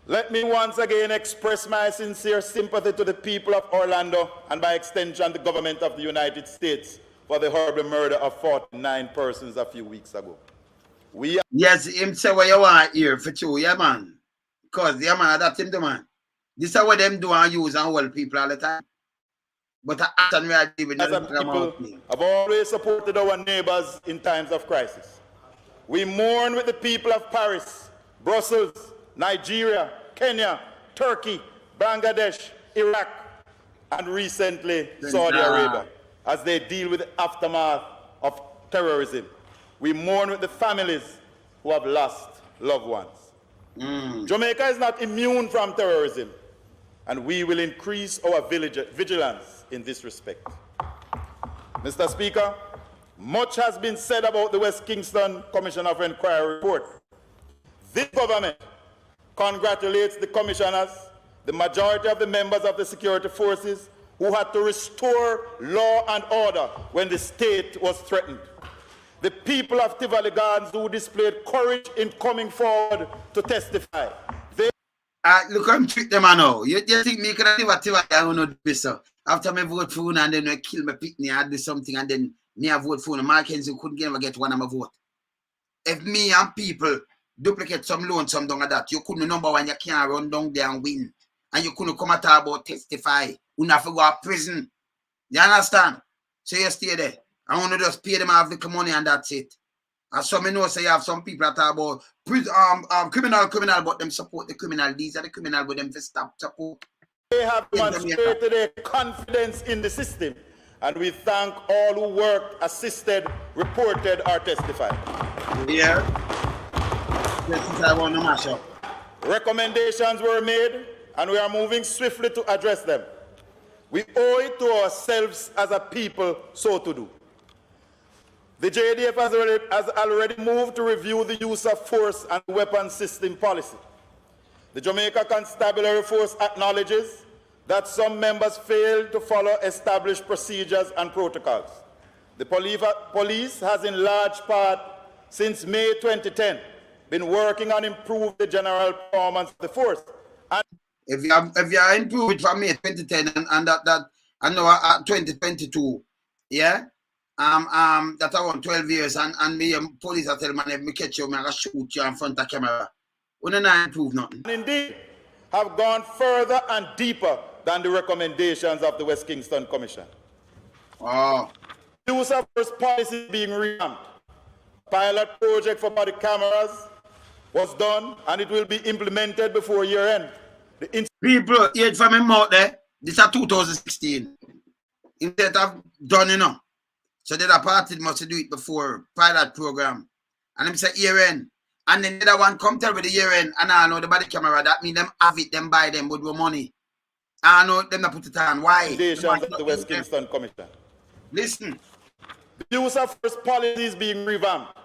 let me once again express my sincere sympathy to the people of Orlando and by extension the government of the United States for the horrible murder of 49 persons a few weeks ago. Yes, him say what you want here for true, yeah man. Because yeah man, that's him the man. This is what them do and use and hold people all the time. But after we are living, as a people have always supported our neighbors in times of crisis. We mourn with the people of Paris, Brussels, Nigeria, Kenya, Turkey, Bangladesh, Iraq, and recently Saudi Arabia, as they deal with the aftermath of terrorism. We mourn with the families who have lost loved ones. Jamaica is not immune from terrorism, and we will increase our vigilance in this respect. Mr. Speaker, much has been said about the West Kingston Commission of Inquiry report. This government congratulates the commissioners, the majority of the members of the security forces who had to restore law and order when the state was threatened. The people of Tivoli Gardens who displayed courage in coming forward to testify. Look, I'm treat them now. You think me can never Tivoli I will not be so. After me vote for one and then I kill my picnic, I do something and then me I vote for one. Mackenzie couldn't never get one of my vote. If me and people duplicate some loan, some down that, you couldn't number one, you can't run down there and win. And you couldn't come at about testify. You have to go to prison. You understand? So you stay there. I want to just pay them half the money and that's it. And some know say you have some people that talk about criminal, but them support the criminal. These are the criminal, but them to stop support. They have demonstrated their confidence in the system, and we thank all who worked, assisted, reported, or testified. Yeah. This is I want to mash up. Recommendations were made, and we are moving swiftly to address them. We owe it to ourselves as a people so to do. The JDF has already moved to review the use of force and weapon system policy. The Jamaica Constabulary Force acknowledges that some members failed to follow established procedures and protocols. The police has in large part, since May 2010, been working on improving the general performance of the force. And if you are improved from May 2010 and that and now 2022, yeah, that around 12 years and me police are telling me if me catch you, I'm gonna shoot you in front of camera. We don't improve nothing. Indeed, have gone further and deeper than the recommendations of the West Kingston Commission. Oh. Use of force policy being revamped. Pilot project for body cameras was done and it will be implemented before year end. People, hear from him out there. This is 2016. Instead of done, you know. So the party must do it before pilot program. And them say year end. And then the other one come tell with the year end and I know the body camera. That means them have it, them buy them with your money. I know them not put it on. Why? Recommendations of the West Kingston Commission. Listen. The use of force policy is being revamped.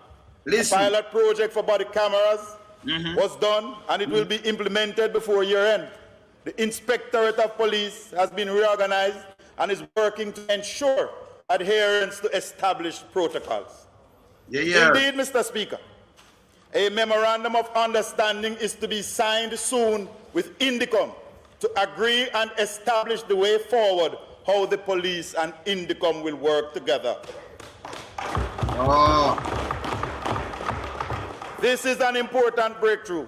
Listen. A pilot project for body cameras was done and it will be implemented before year end. The Inspectorate of Police has been reorganized and is working to ensure adherence to established protocols. Yeah. Indeed, Mr. Speaker, a memorandum of understanding is to be signed soon with Indicom to agree and establish the way forward how the police and Indicom will work together. Oh. This is an important breakthrough,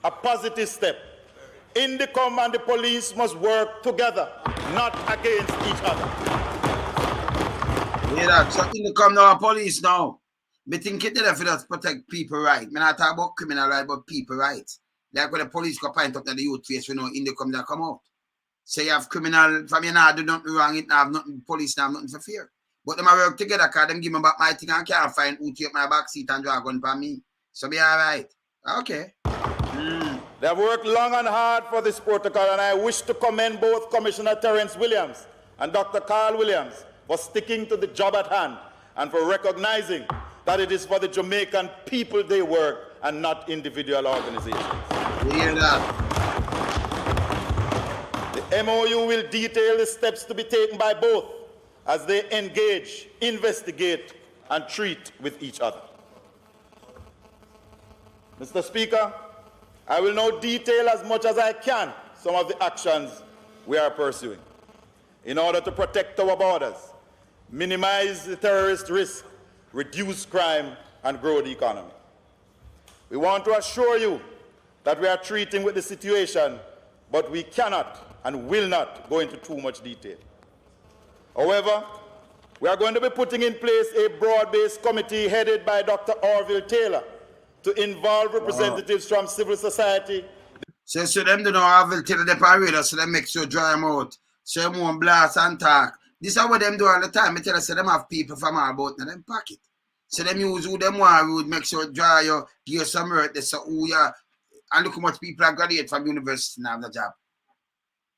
a positive step. Indicom and the police must work together, not against each other. Yeah, that. So Indicom now police now. Me think it there for us protect people right. Me not talk about criminal right, but people rights. Like when the police go point up to the youth face, in the come, they come out. So you have criminal from you now do nothing wrong, it have nothing, police have nothing for fear. But them work together because them give me back my thing and can't find who take my back seat and draw a gun for me. So be alright. Okay. They have worked long and hard for this protocol, and I wish to commend both Commissioner Terence Williams and Dr. Carl Williams for sticking to the job at hand and for recognizing that it is for the Jamaican people they work and not individual organizations. You hear that? The MOU will detail the steps to be taken by both as they engage, investigate, and treat with each other. Mr. Speaker, I will now detail as much as I can some of the actions we are pursuing in order to protect our borders, minimize the terrorist risk, reduce crime, and grow the economy. We want to assure you that we are treating with the situation, but we cannot and will not go into too much detail. However, we are going to be putting in place a broad-based committee headed by Dr. Orville Taylor to involve representatives from civil society. So them do not Orville Taylor the parade, so them make sure dry them out. So them won't blast and talk. This is what them do all the time. I tell you, so them have people from our boat in them pocket. So them use who them want, we would make sure dry you, give you some work, they say, oh yeah, and look how much people are graduate from university and have the job.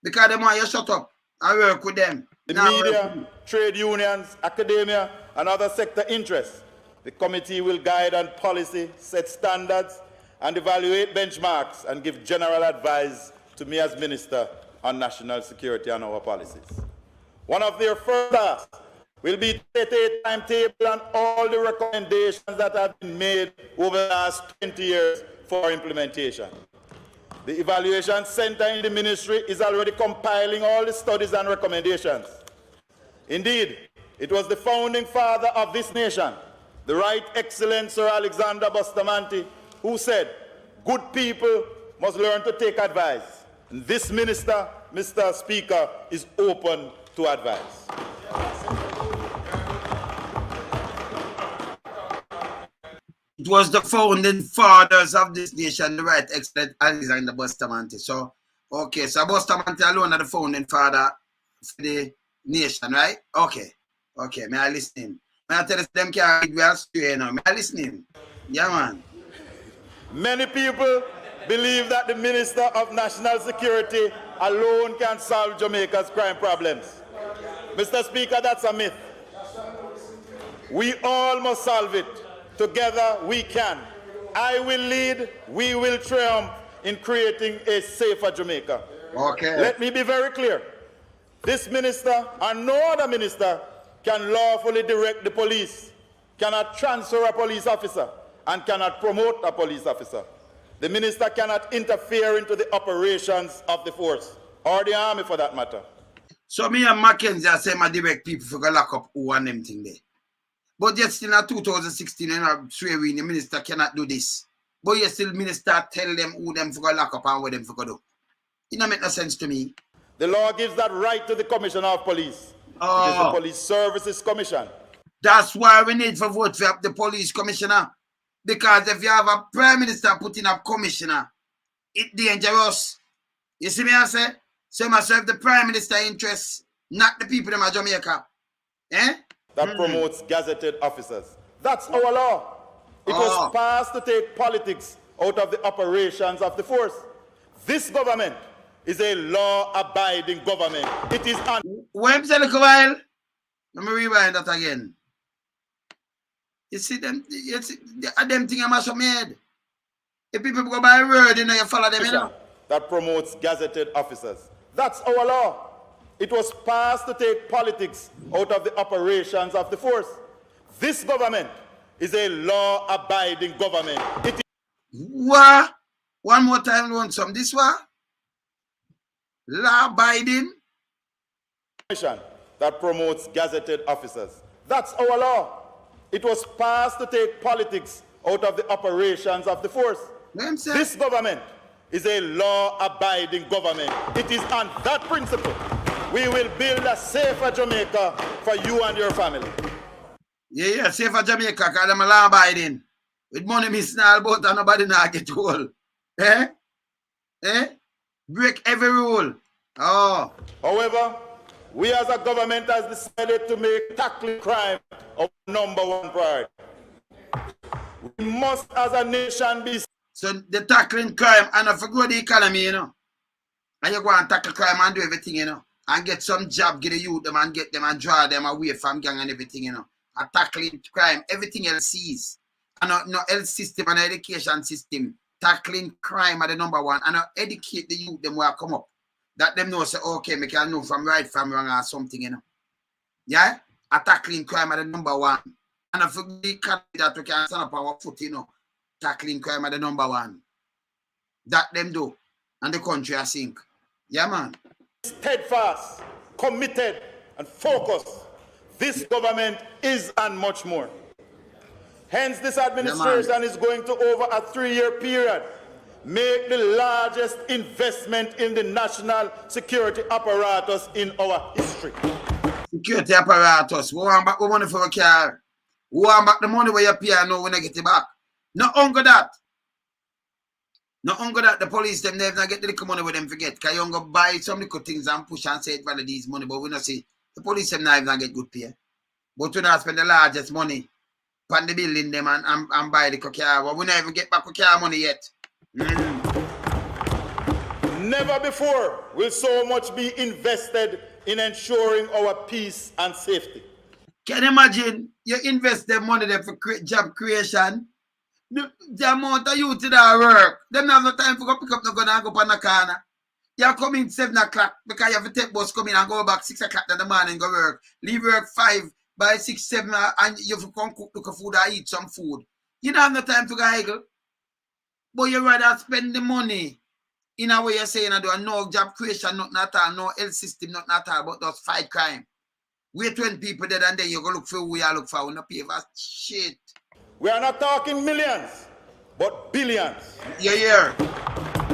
Because them want you shut up and work with them. The media, trade unions, academia, and other sector interests. The committee will guide on policy, set standards, and evaluate benchmarks and give general advice to me as Minister on national security and our policies. One of their first tasks will be to set a timetable on all the recommendations that have been made over the last 20 years for implementation. The Evaluation Center in the Ministry is already compiling all the studies and recommendations. Indeed, it was the founding father of this nation, the Right Excellent Sir Alexander Bustamante, who said, good people must learn to take advice. And this minister, Mr. Speaker, is open to advice. It was the founding fathers of this nation, the Right Excellent Alexander Bustamante. So, okay, so Bustamante alone are the founding father for the nation, right? Okay, may I listen? May I tell them can't read well straight now? May I listen? Yeah, man. Many people believe that the Minister of National Security alone can solve Jamaica's crime problems. Mr. Speaker, that's a myth. We all must solve it. Together we can. I will lead, we will triumph in creating a safer Jamaica. Okay. Let me be very clear. This minister and no other minister can lawfully direct the police, cannot transfer a police officer, and cannot promote a police officer. The minister cannot interfere into the operations of the force, or the army for that matter. So me and Mackenzie are saying my direct people for lock up who and them thing there. But yet still in 2016, swearing the minister cannot do this. But yet still minister tell them who them for lock up and what them for do. It don't make no sense to me. The law gives that right to the Commissioner of Police. It is the Police Services Commission. That's why we need to vote for the police commissioner. Because if you have a prime minister putting up commissioner, it's dangerous. You see me I say? So must serve the prime minister interests, not the people of Jamaica. Eh? That promotes gazetted officers. That's our law. It was passed to take politics out of the operations of the force. This government is a law-abiding government. It is on. Wait a little while. Let me rewind that again. You see them, them thing I must have made. If people go by word, you follow them, That promotes gazetted officers. That's our law. It was passed to take politics out of the operations of the force. This government is a law-abiding government. It is what? One more time, want some. This one? Law-abiding? That promotes gazetted officers. That's our law. It was passed to take politics out of the operations of the force. This government is a law-abiding government. It is on that principle we will build a safer Jamaica for you and your family. Yeah, say for Jamaica, because I'm a law abiding. With money missing all about and nobody now get old. Eh? Eh? Break every rule. Oh. However, we as a government has decided to make tackling crime our #1 priority. We must as a nation be... So the tackling crime and I forget the economy, you know. And you go and tackle crime and do everything, you know. And get some job, get the youth them and get them and draw them away from gang and everything, you know. And tackling crime, everything else sees. And no health system and education system. Tackling crime are the #1. And educate the youth them where come up. That them know say, okay, me can know from right from wrong or something, you know. Yeah? Tackling crime are the #1. And I forget the economy that we can stand up our foot, you know. Tackling crime are the #1. That them do. And the country I sink. Yeah, man. Steadfast, committed, and focused. This government is and much more. Hence, this administration is going to, over a 3-year period, make the largest investment in the national security apparatus in our history. Security apparatus. We want back the money for a car. We want back the money where you pay and now when I get it back. No hunger that. No hunger that the police them never get the little money with them forget. Because you go buy some little things and push and say it value these money, but we not see the police them never get good pay. But we not spend the largest money on the building them and buy the car. But we not even get back the car money yet. Never before will so much be invested in ensuring our peace and safety. Can you imagine you invest the money there for job creation? The amount of youth that work, them have no time to go pick up the gun and go up on the corner. You come in 7 o'clock because you have to take bus come in and go back 6 o'clock in the morning go work. Leave work 5 by 6, 7 and you have to come cook the food or eat some food. You don't have no time to go haggle. But you rather spend the money in a way you're saying I do no job creation, nothing at all, no health system, nothing at all, but just fight crime. Wait when people dead and then you go look for who you look for. We not pay for shit. We are not talking millions, but billions. Yeah.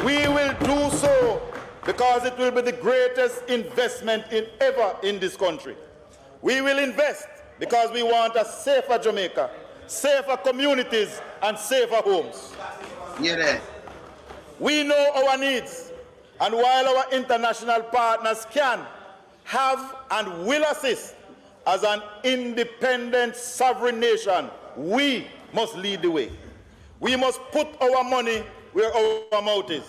We will do so because it will be the greatest investment ever in this country. We will invest because we want a safer Jamaica, safer communities, and safer homes. Yeah. We know our needs, and while our international partners can, have, and will assist as an independent sovereign nation, we must lead the way. We must put our money where our mouth is.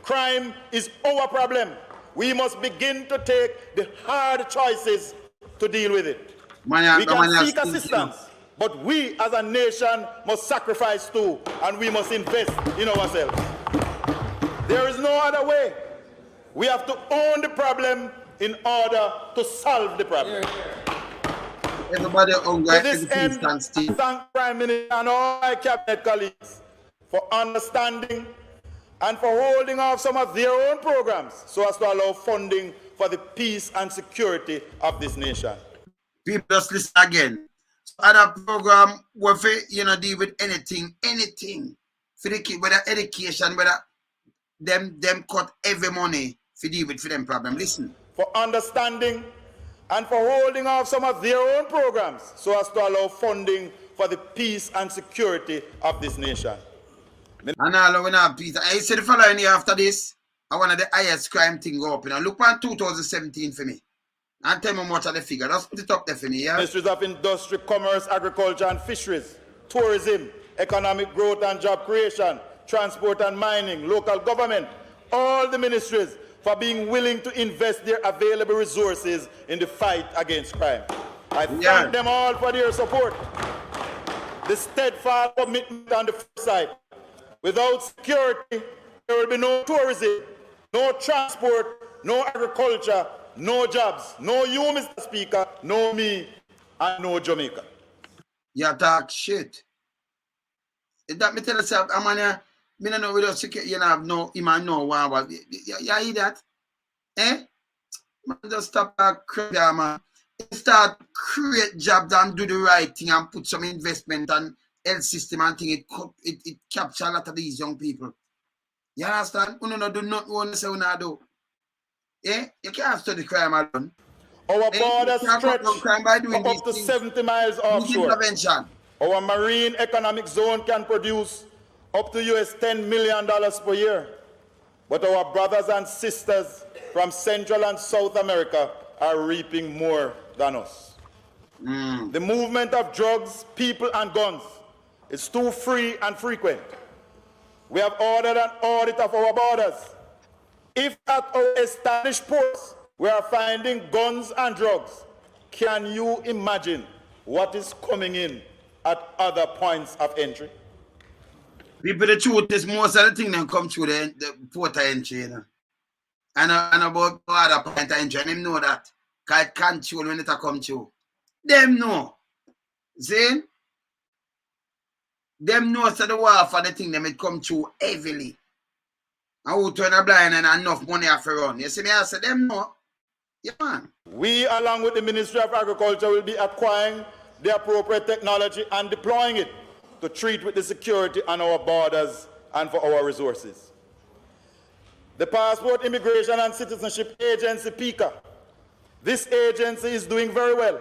Crime is our problem. We must begin to take the hard choices to deal with it. We can seek assistance, but we as a nation must sacrifice too, and we must invest in ourselves. There is no other way. We have to own the problem in order to solve the problem. Everybody hungry. To this end, I thank Prime Minister and all my cabinet colleagues for understanding and for holding off some of their own programs so as to allow funding for the peace and security of this nation. People just listen again. So other program where deal with anything for the kid, whether education, whether them cut every money for deal with for them problem. Listen. For understanding and for holding off some of their own programs so as to allow funding for the peace and security of this nation. And all we have peace. I said the following year after this, I wanted the highest crime thing go up. Look on 2017 for me. And tell me much of the figure. Just put it up there for me, yeah? Ministries of Industry, Commerce, Agriculture and Fisheries, Tourism, Economic Growth and Job Creation, Transport and Mining, Local Government, all the ministries for being willing to invest their available resources in the fight against crime. I thank them all for their support. The steadfast commitment on the first side. Without security, there will be no tourism, no transport, no agriculture, no jobs, no you, Mr. Speaker, no me, and no Jamaica. You talk shit. Is that me tell yourself, me no know without security, you have no, you might know one. You hear that? Eh? Man, just stop that crap there, man. Start create jobs and do the right thing and put some investment and health system and thing. It capture a lot of these young people. You understand? You don't do not want to say you do. Eh? You can't study crime alone. Our borders stretch for up to 70 miles offshore. Our marine economic zone can produce up to US $10 million per year. But our brothers and sisters from Central and South America are reaping more than us. The movement of drugs, people, and guns is too free and frequent. We have ordered an audit of our borders. If at our established ports we are finding guns and drugs, can you imagine what is coming in at other points of entry? People, the truth is most of the things that come through the port of entry, you know. And about other point of entry, and them know that. Because it control when it come through. Them know. See? Them know so the war for the thing them it come through heavily. And who turn a blind and enough money have to run. You see me? I say them know. Yeah, man. We, along with the Ministry of Agriculture, will be acquiring the appropriate technology and deploying it to treat with the security on our borders and for our resources. The Passport, Immigration and Citizenship Agency, PICA. This agency is doing very well.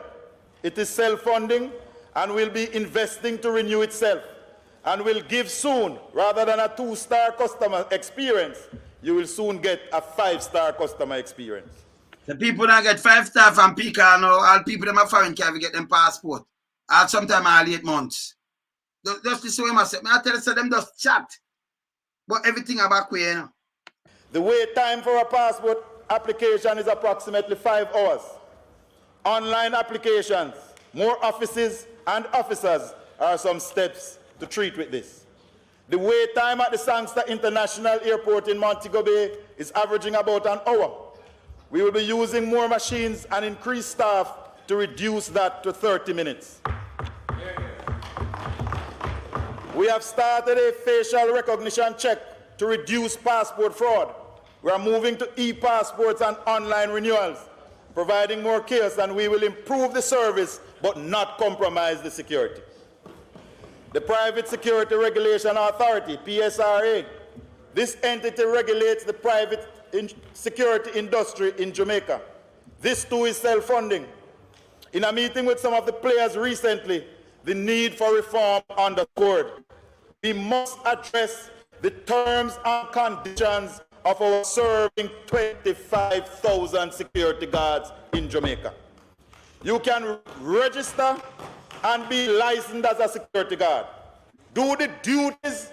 It is self-funding and will be investing to renew itself and will give soon, rather than a 2-star customer experience, you will soon get a 5-star customer experience. The people that get 5-star from PICA now, all people that are foreign can get them passport. Or sometime all 8 months. Just this way I say. I tell you, them just chat. But everything about way, you know. The wait time for a passport application is approximately 5 hours. Online applications, more offices and officers are some steps to treat with this. The wait time at the Sangster International Airport in Montego Bay is averaging about an hour. We will be using more machines and increased staff to reduce that to 30 minutes. We have started a facial recognition check to reduce passport fraud. We are moving to e-passports and online renewals, providing more chaos, and we will improve the service but not compromise the security. The Private Security Regulation Authority, PSRA. This entity regulates the private security industry in Jamaica. This too is self-funding. In a meeting with some of the players recently, the need for reform underscored. We must address the terms and conditions of our serving 25,000 security guards in Jamaica. You can register and be licensed as a security guard. Do the duties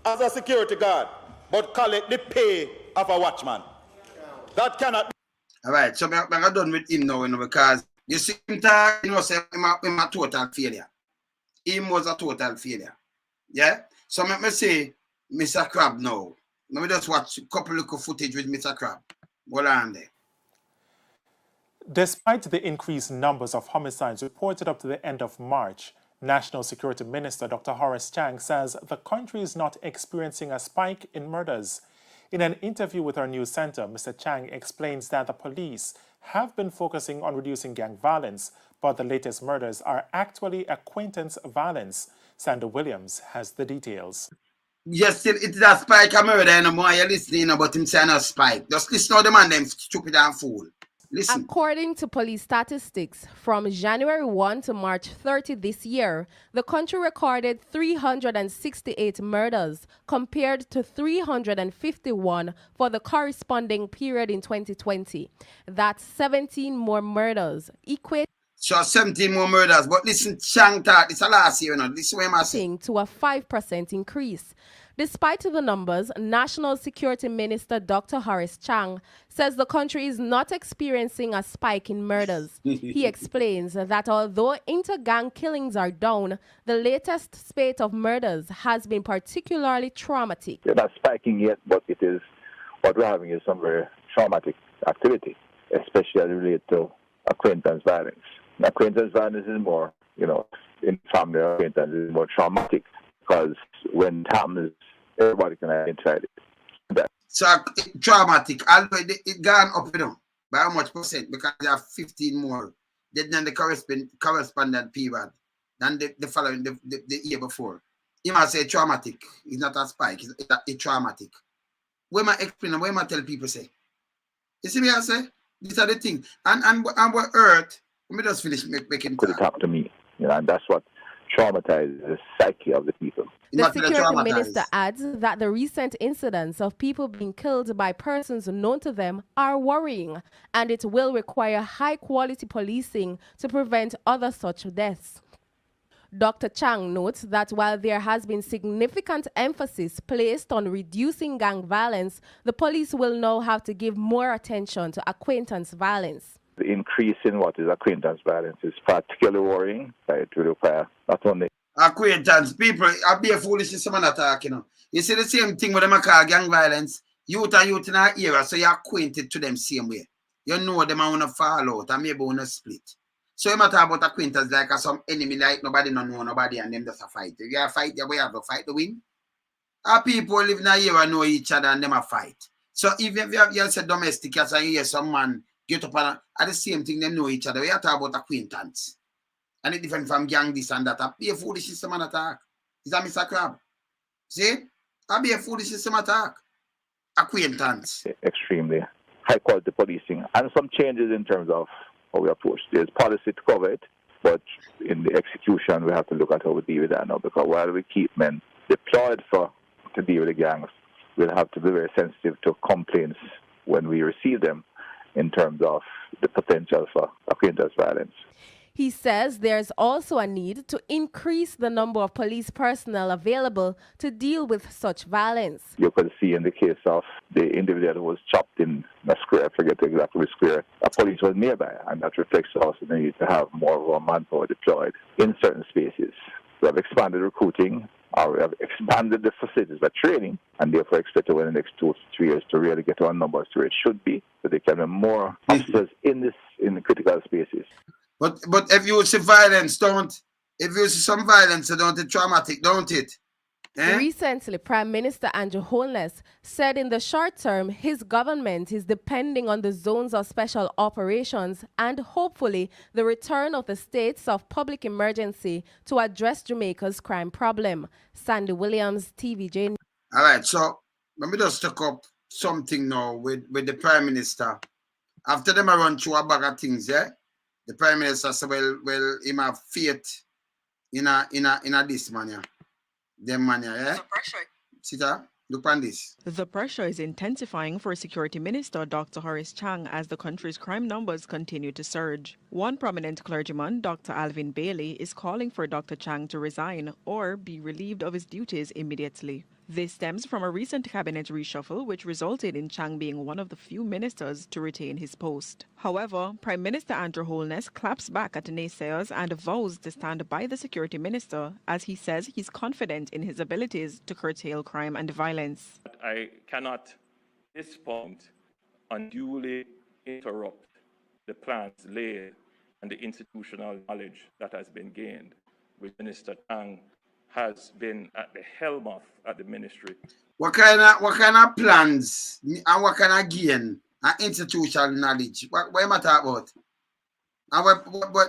as a security guard, but collect the pay of a watchman. That cannot be. All right, so I'm done with him now, you know, because you see him talk, you know, say him a total failure. Him was a total failure. Yeah? So let me say Mr. Crab now. Let me just watch a couple of footage with Mr. Crab. Hold on there. Despite the increased numbers of homicides reported up to the end of March, National Security Minister Dr. Horace Chang says the country is not experiencing a spike in murders. In an interview with our news center, Mr. Chang explains that the police have been focusing on reducing gang violence, but the latest murders are actually acquaintance violence. Sander Williams has the details. Yes, it's a spike of murder no more. You're listening about him saying a spike. Just listen to the man, them stupid and fool. Listen. According to police statistics, from January 1 to March 30 this year, the country recorded 368 murders compared to 351 for the corresponding period in 2020. That's 17 more murders, So 17 more murders. But listen, Chang talk, it's a last year, you know. This is what I'm saying. To a 5% increase. Despite the numbers, National Security Minister Dr. Horace Chang says the country is not experiencing a spike in murders. He explains that although inter-gang killings are down, the latest spate of murders has been particularly traumatic. They're not spiking yet, but it is what we're having is some very traumatic activity, especially related to acquaintance violence. Acquaintance violence is more, you know, in family acquaintance is more traumatic because when it happens, everybody can identify it. So traumatic. Although it gone up, you know, by how much percent? Because there are 15 more than the correspondent period than the following the year before. You might say traumatic. It's not a spike. It's traumatic. Where am I explaining? Where am I tell people say? You see me I say? These are the things. And we're hurt. Let me just finish making Could it happen to me? You know, and that's what traumatizes the psyche of the people. The security minister adds that the recent incidents of people being killed by persons known to them are worrying, and it will require high-quality policing to prevent other such deaths. Dr. Chang notes that while there has been significant emphasis placed on reducing gang violence, the police will now have to give more attention to acquaintance violence. The increase in what is acquaintance violence is particularly worrying. It will require not only acquaintance people are be a foolish someone attack, you know. You see the same thing with them call gang violence. Youth and youth in our era, so you're acquainted to them same way. You know them want to fall out and maybe want to split. So you matter about acquaintance like some enemy, like nobody no know nobody and them just a fight. If you have a fight, you have to fight to win. Our people live in a era know each other and them a fight. So even if you say domestic, you say you hear some man get up and at the same thing, they know each other. We have to talk about acquaintance. And it's different from gang this and that. Be a foolish system attack. Is that Mr. Crab? See? I be a foolish system attack. Acquaintance. Extremely high quality policing and some changes in terms of how we approach. There's policy to cover it, but in the execution we have to look at how we deal with that now, because while we keep men deployed to deal with the gangs, we'll have to be very sensitive to complaints when we receive them in terms of the potential for acquaintance violence. He says there's also a need to increase the number of police personnel available to deal with such violence. You could see in the case of the individual who was chopped in a square, I forget exactly which square, a police was nearby, and that reflects also the need to have more of our manpower deployed in certain spaces. We have expanded recruiting, we have expanded the facilities by training, and therefore expect over the next 2 to 3 years to really get our numbers to where it should be, so there can be more officers in the critical spaces. But if you see violence, if you see some violence, don't it traumatic, don't it? Eh? Recently, Prime Minister Andrew Holness said in the short term, his government is depending on the zones of special operations and hopefully the return of the states of public emergency to address Jamaica's crime problem. Sandy Williams, TVJ. All right, so let me just take up something now with the Prime Minister. After them, I run through a bag of things, yeah? The Prime Minister said, well, he have faith in this man, yeah. Them man, yeah. The pressure. Sita, look on this. The pressure is intensifying for Security Minister Dr. Horace Chang as the country's crime numbers continue to surge. One prominent clergyman, Dr. Alvin Bailey, is calling for Dr. Chang to resign or be relieved of his duties immediately. This stems from a recent cabinet reshuffle which resulted in Chang being one of the few ministers to retain his post. However, Prime Minister Andrew Holness claps back at naysayers and vows to stand by the security minister as he says he's confident in his abilities to curtail crime and violence. I cannot, at this point, unduly interrupt the plans laid and the institutional knowledge that has been gained, which Minister Chang has been at the helm of at the ministry. What kind of plans and what kind of gain and institutional knowledge? What am I talking about?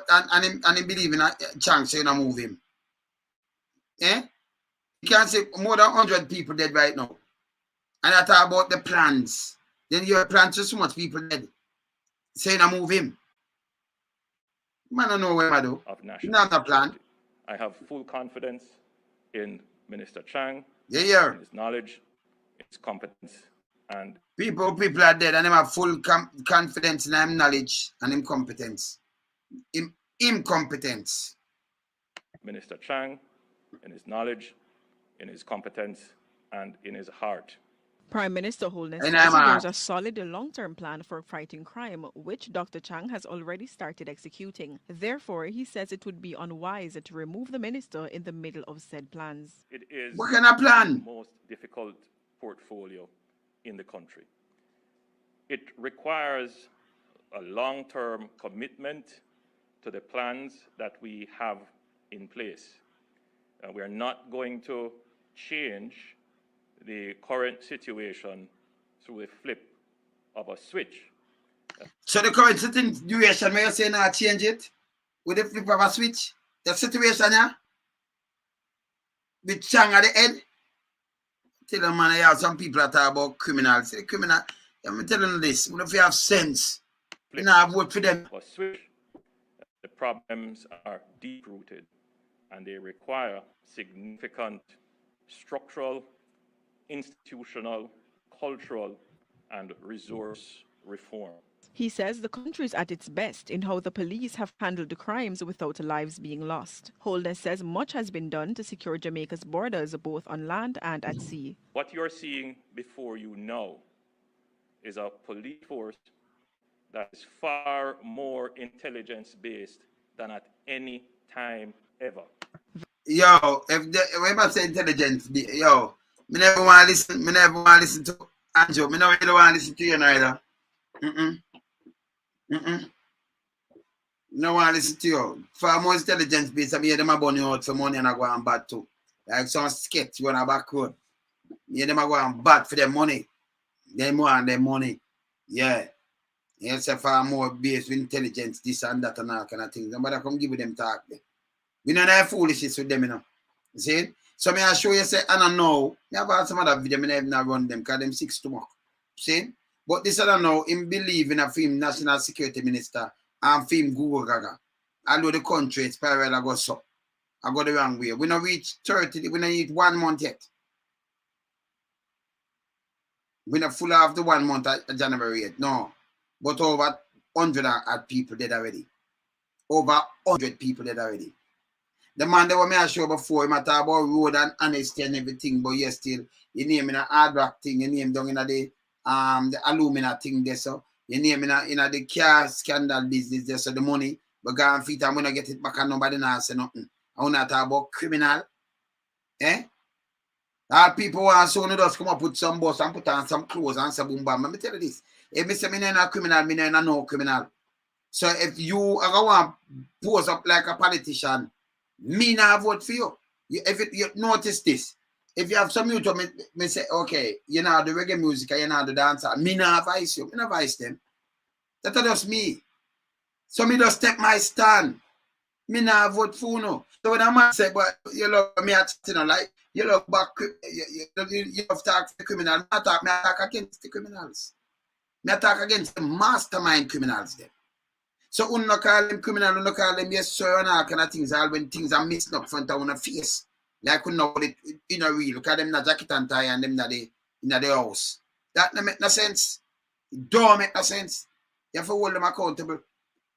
And him believe in a chance so you don't move him. Eh? You can't say more than 100 people dead right now. And I talk about the plans. Then you have plans to so much people dead. Saying I move him. Man, I know where I do. Not a plan. I have full confidence in Minister Chang, in his knowledge, his competence, and people are dead and they have full confidence in him knowledge and him competence. Incompetence. Minister Chang, in his knowledge, in his competence, and in his heart. Prime Minister Holness says there's a solid long-term plan for fighting crime, which Dr. Chang has already started executing. Therefore, he says it would be unwise to remove the minister in the middle of said plans. It is what kind of plan? The most difficult portfolio in the country. It requires a long-term commitment to the plans that we have in place. We are not going to change the current situation through a flip of a switch. So the current situation, may you say not change it with the flip of a switch? The situation, yeah? With Chang at the head? Tell them, man, some people that talk about criminals. Say criminal, I'm telling you this, if you have sense. flip Nah, vote for them. or switch. The problems are deep-rooted, and they require significant structural, institutional, cultural, and resource reform. He says the country is at its best in how the police have handled the crimes without lives being lost. Holness says much has been done to secure Jamaica's borders both on land and at sea. What you're seeing before you now is a police force that is far more intelligence-based than at any time ever. Yo, when I say intelligence, yo, me never want to listen to Andrew. Me never really want to listen to you neither. No want to listen to you. Far more intelligence based, I hear them about you out for money and I go and bad too. Like some sketch you on a back road. Hear them go and bad for their money. They want their money. Yeah. Yes, far more based with intelligence, this and that and all kind of things. Nobody come give them talk there. We don't have foolishness with them, you know. You see? So me I show you say, and I know, me have had some other video, me never not run them because them 6 tomorrow. See? But this I don't know, him believe in a film national security minister and film Google Gaga. Although the country is parallel, I go so. I go the wrong way. We not reach 30, we not reach 1 month yet. We not full of the 1 month of January yet, no. But over 100 people dead already. Over 100 people dead already. The man that I show before, he talk about road and honesty and everything, but yes, still, you name in a hard rock thing, you name down in the alumina thing there, so you name in the car scandal business there, so the money, but go and feet and when I get it back and nobody now say nothing. I want to talk about criminal. Eh? All people want so no just come up with some boss and put on some clothes and say boom bam. Let me tell you this. If me say me not a criminal, me not no criminal. So if you are going to pose up like a politician, me not vote for you. If you notice this, if you have some YouTube, me say, okay, you know the reggae music, you know the dancer, me not advise you, me not advise them. That's just me. So me just take my stand. Me not vote for no. So when a man say, but you look me at you know, like you look back, you have to talk for criminal. Me attack against the criminals. Me attack against the mastermind criminals them. So we don't call them criminal, we don't call them yes sir and all kind of things, all when things are missing up front of our face. Like we know it in a real, look at them in a jacket and tie and them in the house. That don't make no sense. It don't make no sense. You have to hold them accountable.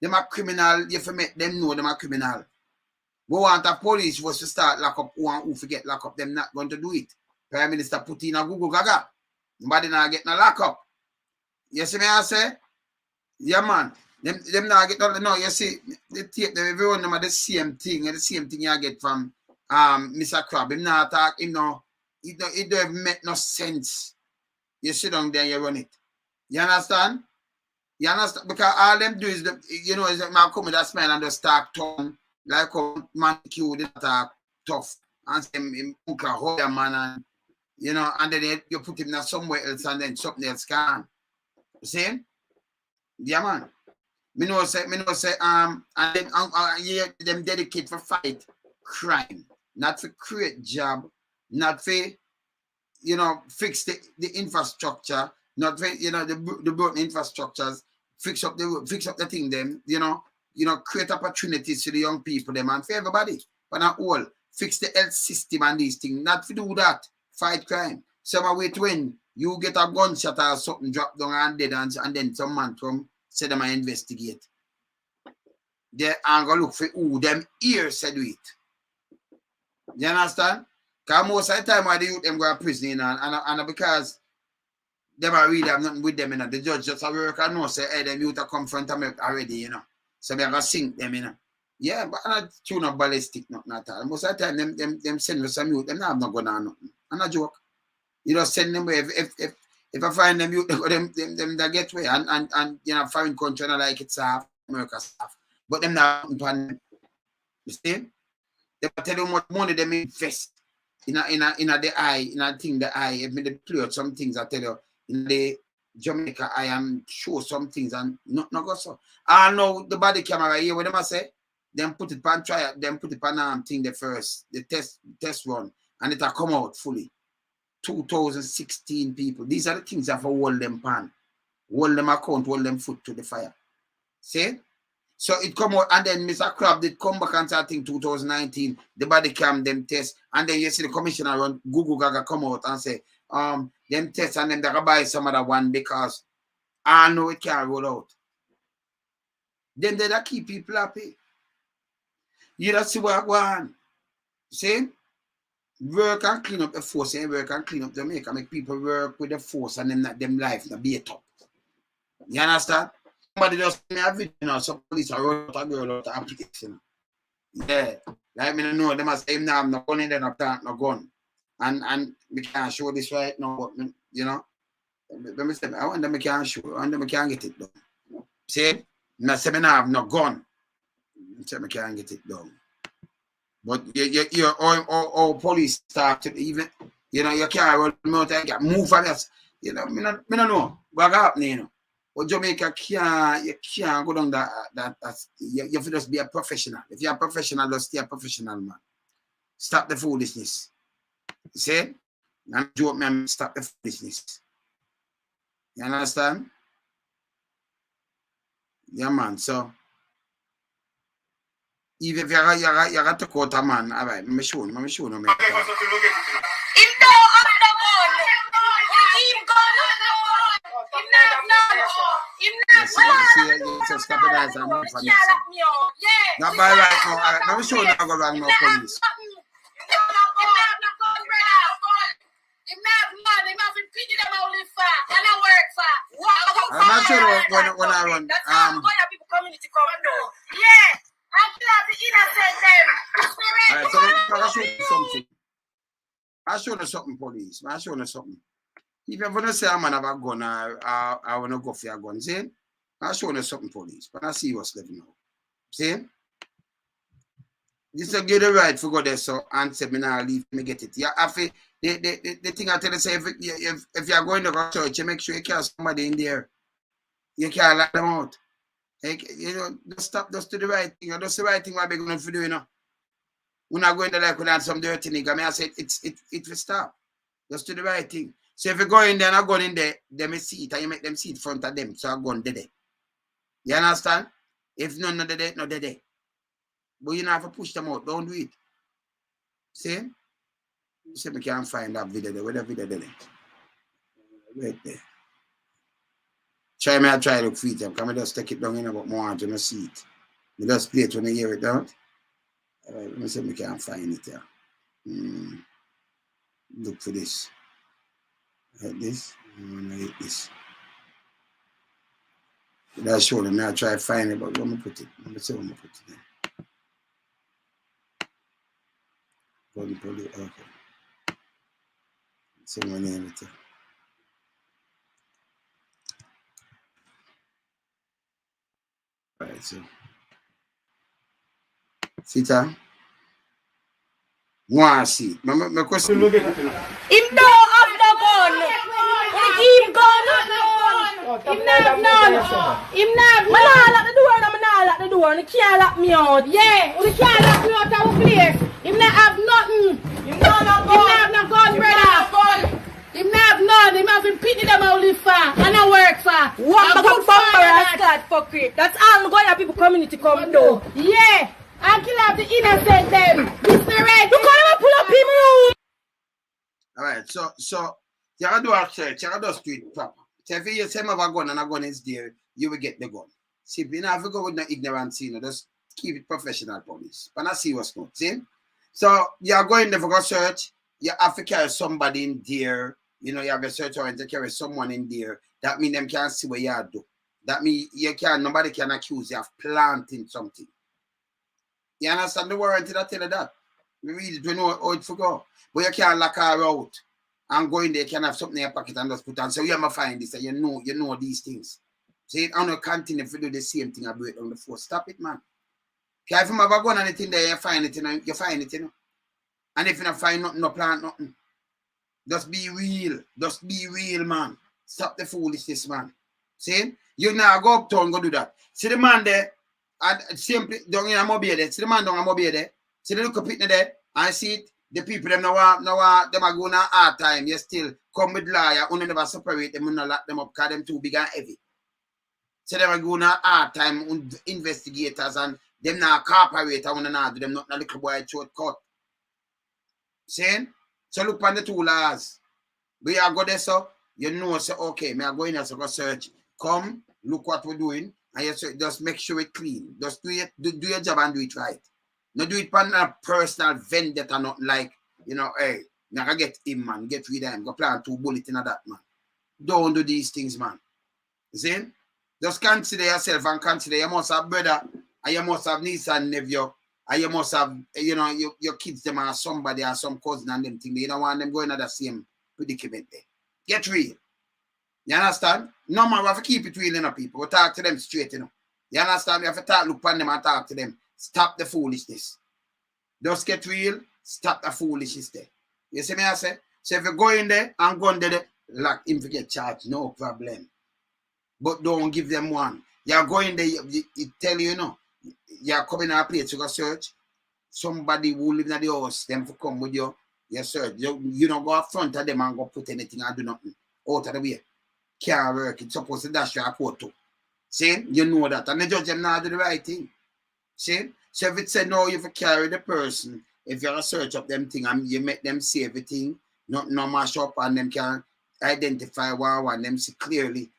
Them are criminal, you have to make them know them are criminal. We want a police was to start lock up who forget lock up, them not going to do it. Prime Minister put in a Google Gaga. Nobody not get no lock up. You see me I say? Yeah man. Them now get no, you see, they take them everyone them are the same thing, and the same thing you get from Mr. Crab. Him not talk, him no, it don't make no sense. You sit down there, you run it. You understand? You understand? Because all them do is is man come with that smile and just talk tongue, like Montague they talk tough. And say him uncle hold a man and and then you put him somewhere else and then something else can. You see? Yeah man. Me know say and then them dedicate for fight crime, not for create job, not for fix the infrastructure, not for the broken infrastructures, fix up the thing them, create opportunities for the young people them and for everybody. But not all fix the health system and these things, not to do that, fight crime. Some wait when you get a gunshot or something drop down and dead and then some man come say them I investigate. They are going to look for who them here said do it. You understand? Because most of the time why the youth them go to prison and because them are really have nothing with them, the judge just a work and know say, hey, them youth are come front of me already, So they are going to sink them, Yeah, but I'm not tune up ballistic, nothing at all. Most of the time them send me some youth, them not have no gun or nothing. I'm not joke. You just send them away. If I find them, them that get away and foreign country and like it's America stuff. But them not upon you see? They tell you how much money they invest in the eye, in a thing the eye. If me they play out some things I tell you in the Jamaica I am show some things and not go so. I know the body camera here, what them I say? Them put it on try them put it on thing the first, the test run, and it'll come out fully. 2016 people. These are the things that have to hold them pan, hold them account, hold them foot to the fire. See? So it come out, and then Mr. Crab did come back and say, I think 2019, the body cam, them test, and then you see the commissioner run Google Gaga come out and say, them test and then they can buy some other one because I know it can't roll out. Then they keep people happy. You don't see what I want. See? Work and clean up the force, and work and clean up Jamaica, make people work with the force and them life not be a top. You understand? Somebody just me a video, you know, some police are running out a girl out of application. Yeah. Like me know them as him now, I'm not gun in there, not gun. And we can't show this right now, but you know. Let me say, I wonder me can't show, I wonder me can't get it done. See? I say me have no gun. I say me can't get it done. But you all police start to even, you know, you can't run out and move for this. You know, me no know what happening, you know. But Jamaica you can't go down that's you have to just be a professional. If you're a professional, just stay a professional, man. Stop the foolishness. You see? And joke, man, stop the foolishness. You understand? Yeah, man. So even if you got to quote a man, all right, I'm sure. Him don't have no gun. Him gun. Him not none. Him not none. Yeah. Not by right now. I'm sure not go wrong no police. I'm not sure when I run. That's how people community come do. Yeah. I'm glad the innocent them. Alright, so I'll show you something. I'll show you something, police. I'll show you something. If you want to say I'm gonna have a gun, I want to go for a gun. See? I'll show you something, police. But I see what's left now. See? This will give the right for go there, so and say me now leave me get it. Yeah, after the thing I tell you say if you're going to go to church, you make sure you carry somebody in there. You can't let them out. Like, you know, just do the right thing. Just the right thing what we're going to do, you know. We're not going to like without some dirty nigga. I mean, I said it will stop. Just do the right thing. So if you go in there and I go in there, they may see it and you make them see it in front of them. So I go in there. You understand? If none of the no there. But you don't have to push them out. Don't do it. See? You see me can't find that video there. Where the video there? Right there. I try to look for it. Come just take it down in about more to not see it. You just play it when you hear it out. Alright, let me see if I can't find it here. Look for this. Like this. I hit this. That's show them. I try to find it, but let me put it. Let me see where I put it there. Okay. See my name it. Alright, so see that? One see. My question. Him don't have no gun. Him gun. Him not have none. Him not. Man, I lock the door. Man, I lock the door. And he can't lock me out. Yeah, he can't lock me out of our place. Him not have nothing. Him not have no gun, brother. Him not have none. Him have been picking them out live far and I work far. One good bumper and start fuck it. That's all going to people community come do. Yeah. I kill out the innocent them. This the right. You can't pull up him room. Alright, so you gotta do a search, you gotta do street proper. So if you say have a gun and a gun is there, you will get the gun. See, if you don't have to go with no ignorance, you know, just keep it professional, police. But I see what's going on. See? So you're going there for a search, you have to carry somebody in there. You know, you have a search warrant to carry someone in there. That means them can't see what you do. That means nobody can accuse you of planting something. You understand the warrant that tell you that? We really don't know how it for go. But you can't lock her out and go in there, you can have something in your pocket and just put on. So you ever find this and you know these things. So you don't continue to do the same thing and break down the force. Stop it, man. If you have a gun and anything there, you find it, you know. And if you don't find nothing, no plant nothing. Just be real. Just be real, man. Stop the foolishness, man. See? You now go uptown, go do that. See the man there, and simply down in a mobile there. See the man down in a mobile there. See the little picture there. I see it. The people them now them are going on hard time. You still come with liar. Only never separate them and not lock them up because them too big and heavy. So them are going to hard time investigators and them now cooperate and not do them not a little boy short cut. Saying? So look on the two laws. We are go there, so you know, say, okay, me are going as a research. Come, look what we're doing, and you say, just make sure it clean. Just do it, do your job and do it right. Not do it for a personal vendetta, not like, you know, hey, me I get him, man, get rid of him, go plant 2 bullets in that, man. Don't do these things, man. See? Just consider yourself and consider you must have brother, and you must have niece and nephew, and you must have, you know, your kids, them are somebody or some cousin and them thing. You don't want them going at the same predicament there. Get real. You understand? No man, we have to keep it real, you know, people. We talk to them straight, you know. You understand? We have to talk, look on them and talk to them. Stop the foolishness. Just get real, stop the foolishness there. You see me, I say? So if you go in there and go in there, like him to get charged, no problem. But don't give them one. You're going there, it tell you, you know, you're coming to a place to go search. Somebody who live in the house, them to come with you, you search. You don't go up front of them and go put anything and do nothing out of the way. Can't work. It's supposed to dash your court too. See? You know that. And the judge them not do the right thing. See? So if it said no, you have to carry the person, if you search up them thing and you make them see everything, not no mash up and them can identify one them see clearly.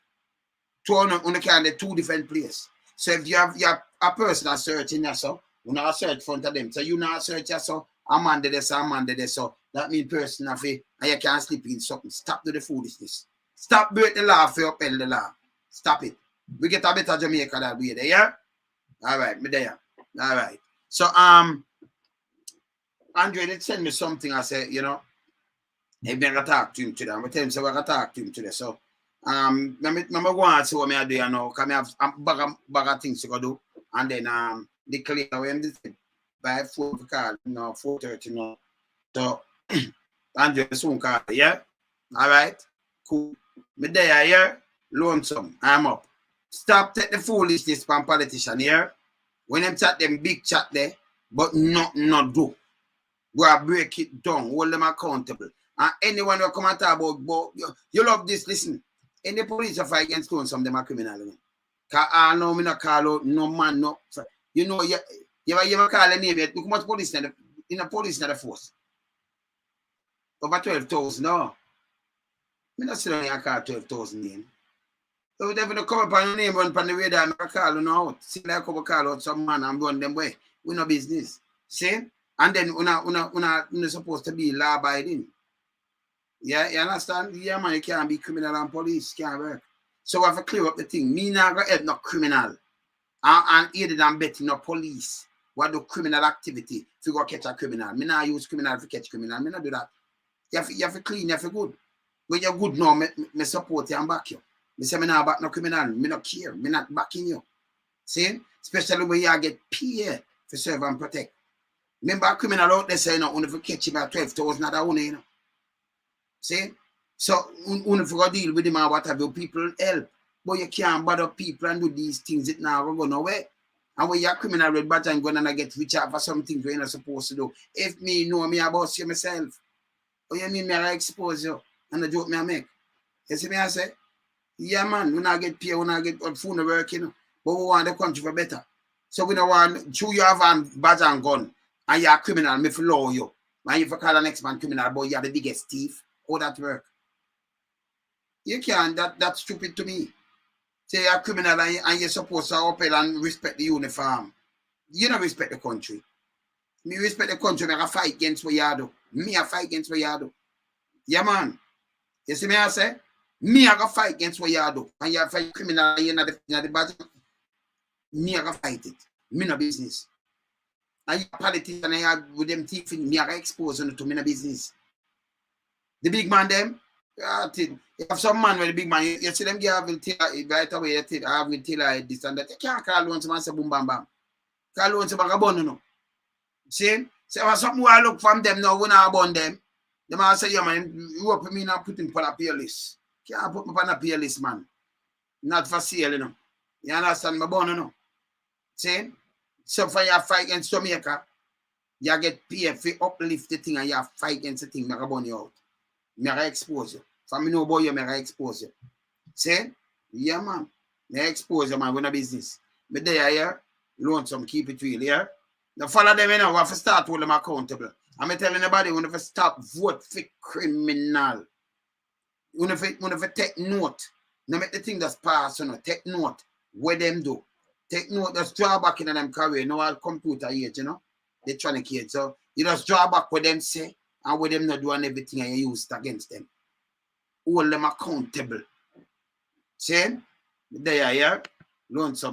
Two on the 2 different places. So if you have a person that's searching yourself, you not search front of them. So you not search yourself, I'm under this, so that means person of it, and you can't sleep in something. Stop to the foolishness. Stop break the law for uphold the law. Stop it. We get a better Jamaica that way there, yeah? All right, me there. All right. So Andre did send me something. I said, you know, maybe I gotta talk to him today. I'm gonna tell him so I gotta talk to him today. So I'm going to see what I do now. Because I have a bag of things to go do. And then declare when this by 4 o'clock, 4:30 now. So Andre soon call, yeah? All right. Cool. Me there, yeah? Lonesome. I'm up. Stop take the foolishness from politician here. When them chat them big chat there, but not do. Go break it down, hold them accountable. And anyone who come and talk about you love this, listen. Any police that fight against stones, some of them are criminal. Because I know me not call out no man, no. You know, you ever call a name, look how much police in the police in the force. Over 12,000, no. Me not sit down here and call 12,000 name. So they will come up on your name, run on the radar, and call you out. See, like come call out some man and run them way. We no business. See? And then we're supposed to be law abiding. Yeah, you understand? Yeah, man, you can't be criminal and police, can't work. So we have to clear up the thing. Me not going to help no criminal. And aided and betting no police. What do criminal activity to go catch a criminal. Me not use criminal to catch criminal. Me not do that. You have to clean, you have to good. When you're good now, me support you and back you. Me say me not back no criminal. Me not care. Me not backing you. See? Especially when you get paid for serve and protect. Remember a criminal out there saying, no, only for catch him at 12,000, not only, you know. See? So, only for deal with him and what have you, people help. But you can't bother people and do these things, it now go nowhere. And when you're a criminal with badge and going and get rich out for something you're not supposed to do. If me know me about you myself, or you mean me I expose you, and the joke me I make. You see me I say? Yeah, man, we not get paid, we not get food to work, you know. But we want the country for better. So we don't want, true you have a badge and gun, and you're a criminal, me follow you. And if you call the next man criminal, but you're the biggest thief, how that work? You can't, that's stupid to me. Say you're a criminal and you're supposed to uphold and respect the uniform. You don't respect the country. Me respect the country, I fight against what you do. Me I fight against what you do. Yeah, man. You see me I say? Me I go fight against what you do. And you fight criminal and you're not the bad. Me I go fight it. Me no business. And you politician and you with them thief, me I go expose them to me no business. The big man them, you have some man with the big man, you see them give right away, you have with tailor this and that. You can't call one someone say boom bam bam. Call one someone abandon no. See? So something I look from them now when I abandon them. The man say, yeah man, you up with me now put him on a peer list. Can't put me on a peer list, man. Not for sale, you know. You understand my bone, you know. See? So for your fight against Jamaica, you get paid for uplift the thing and you fight against the thing, I burn you out. I expose you. For me know about you, I expose you. See? Yeah, man. They expose them and win a business. But they are here, lonesome, keep it real, yeah? Now follow them, you know, we have to start hold them accountable. I'm telling anybody, we have to stop vote for criminal. We have to take note. Now make the thing that's passed, you know, take note what them do. Take note, just draw back in them career. No all computer age, you know, electronic age. So you just draw back what them say and what them not do and everything and you use it against them. Hold them accountable. See? They are here, lonesome.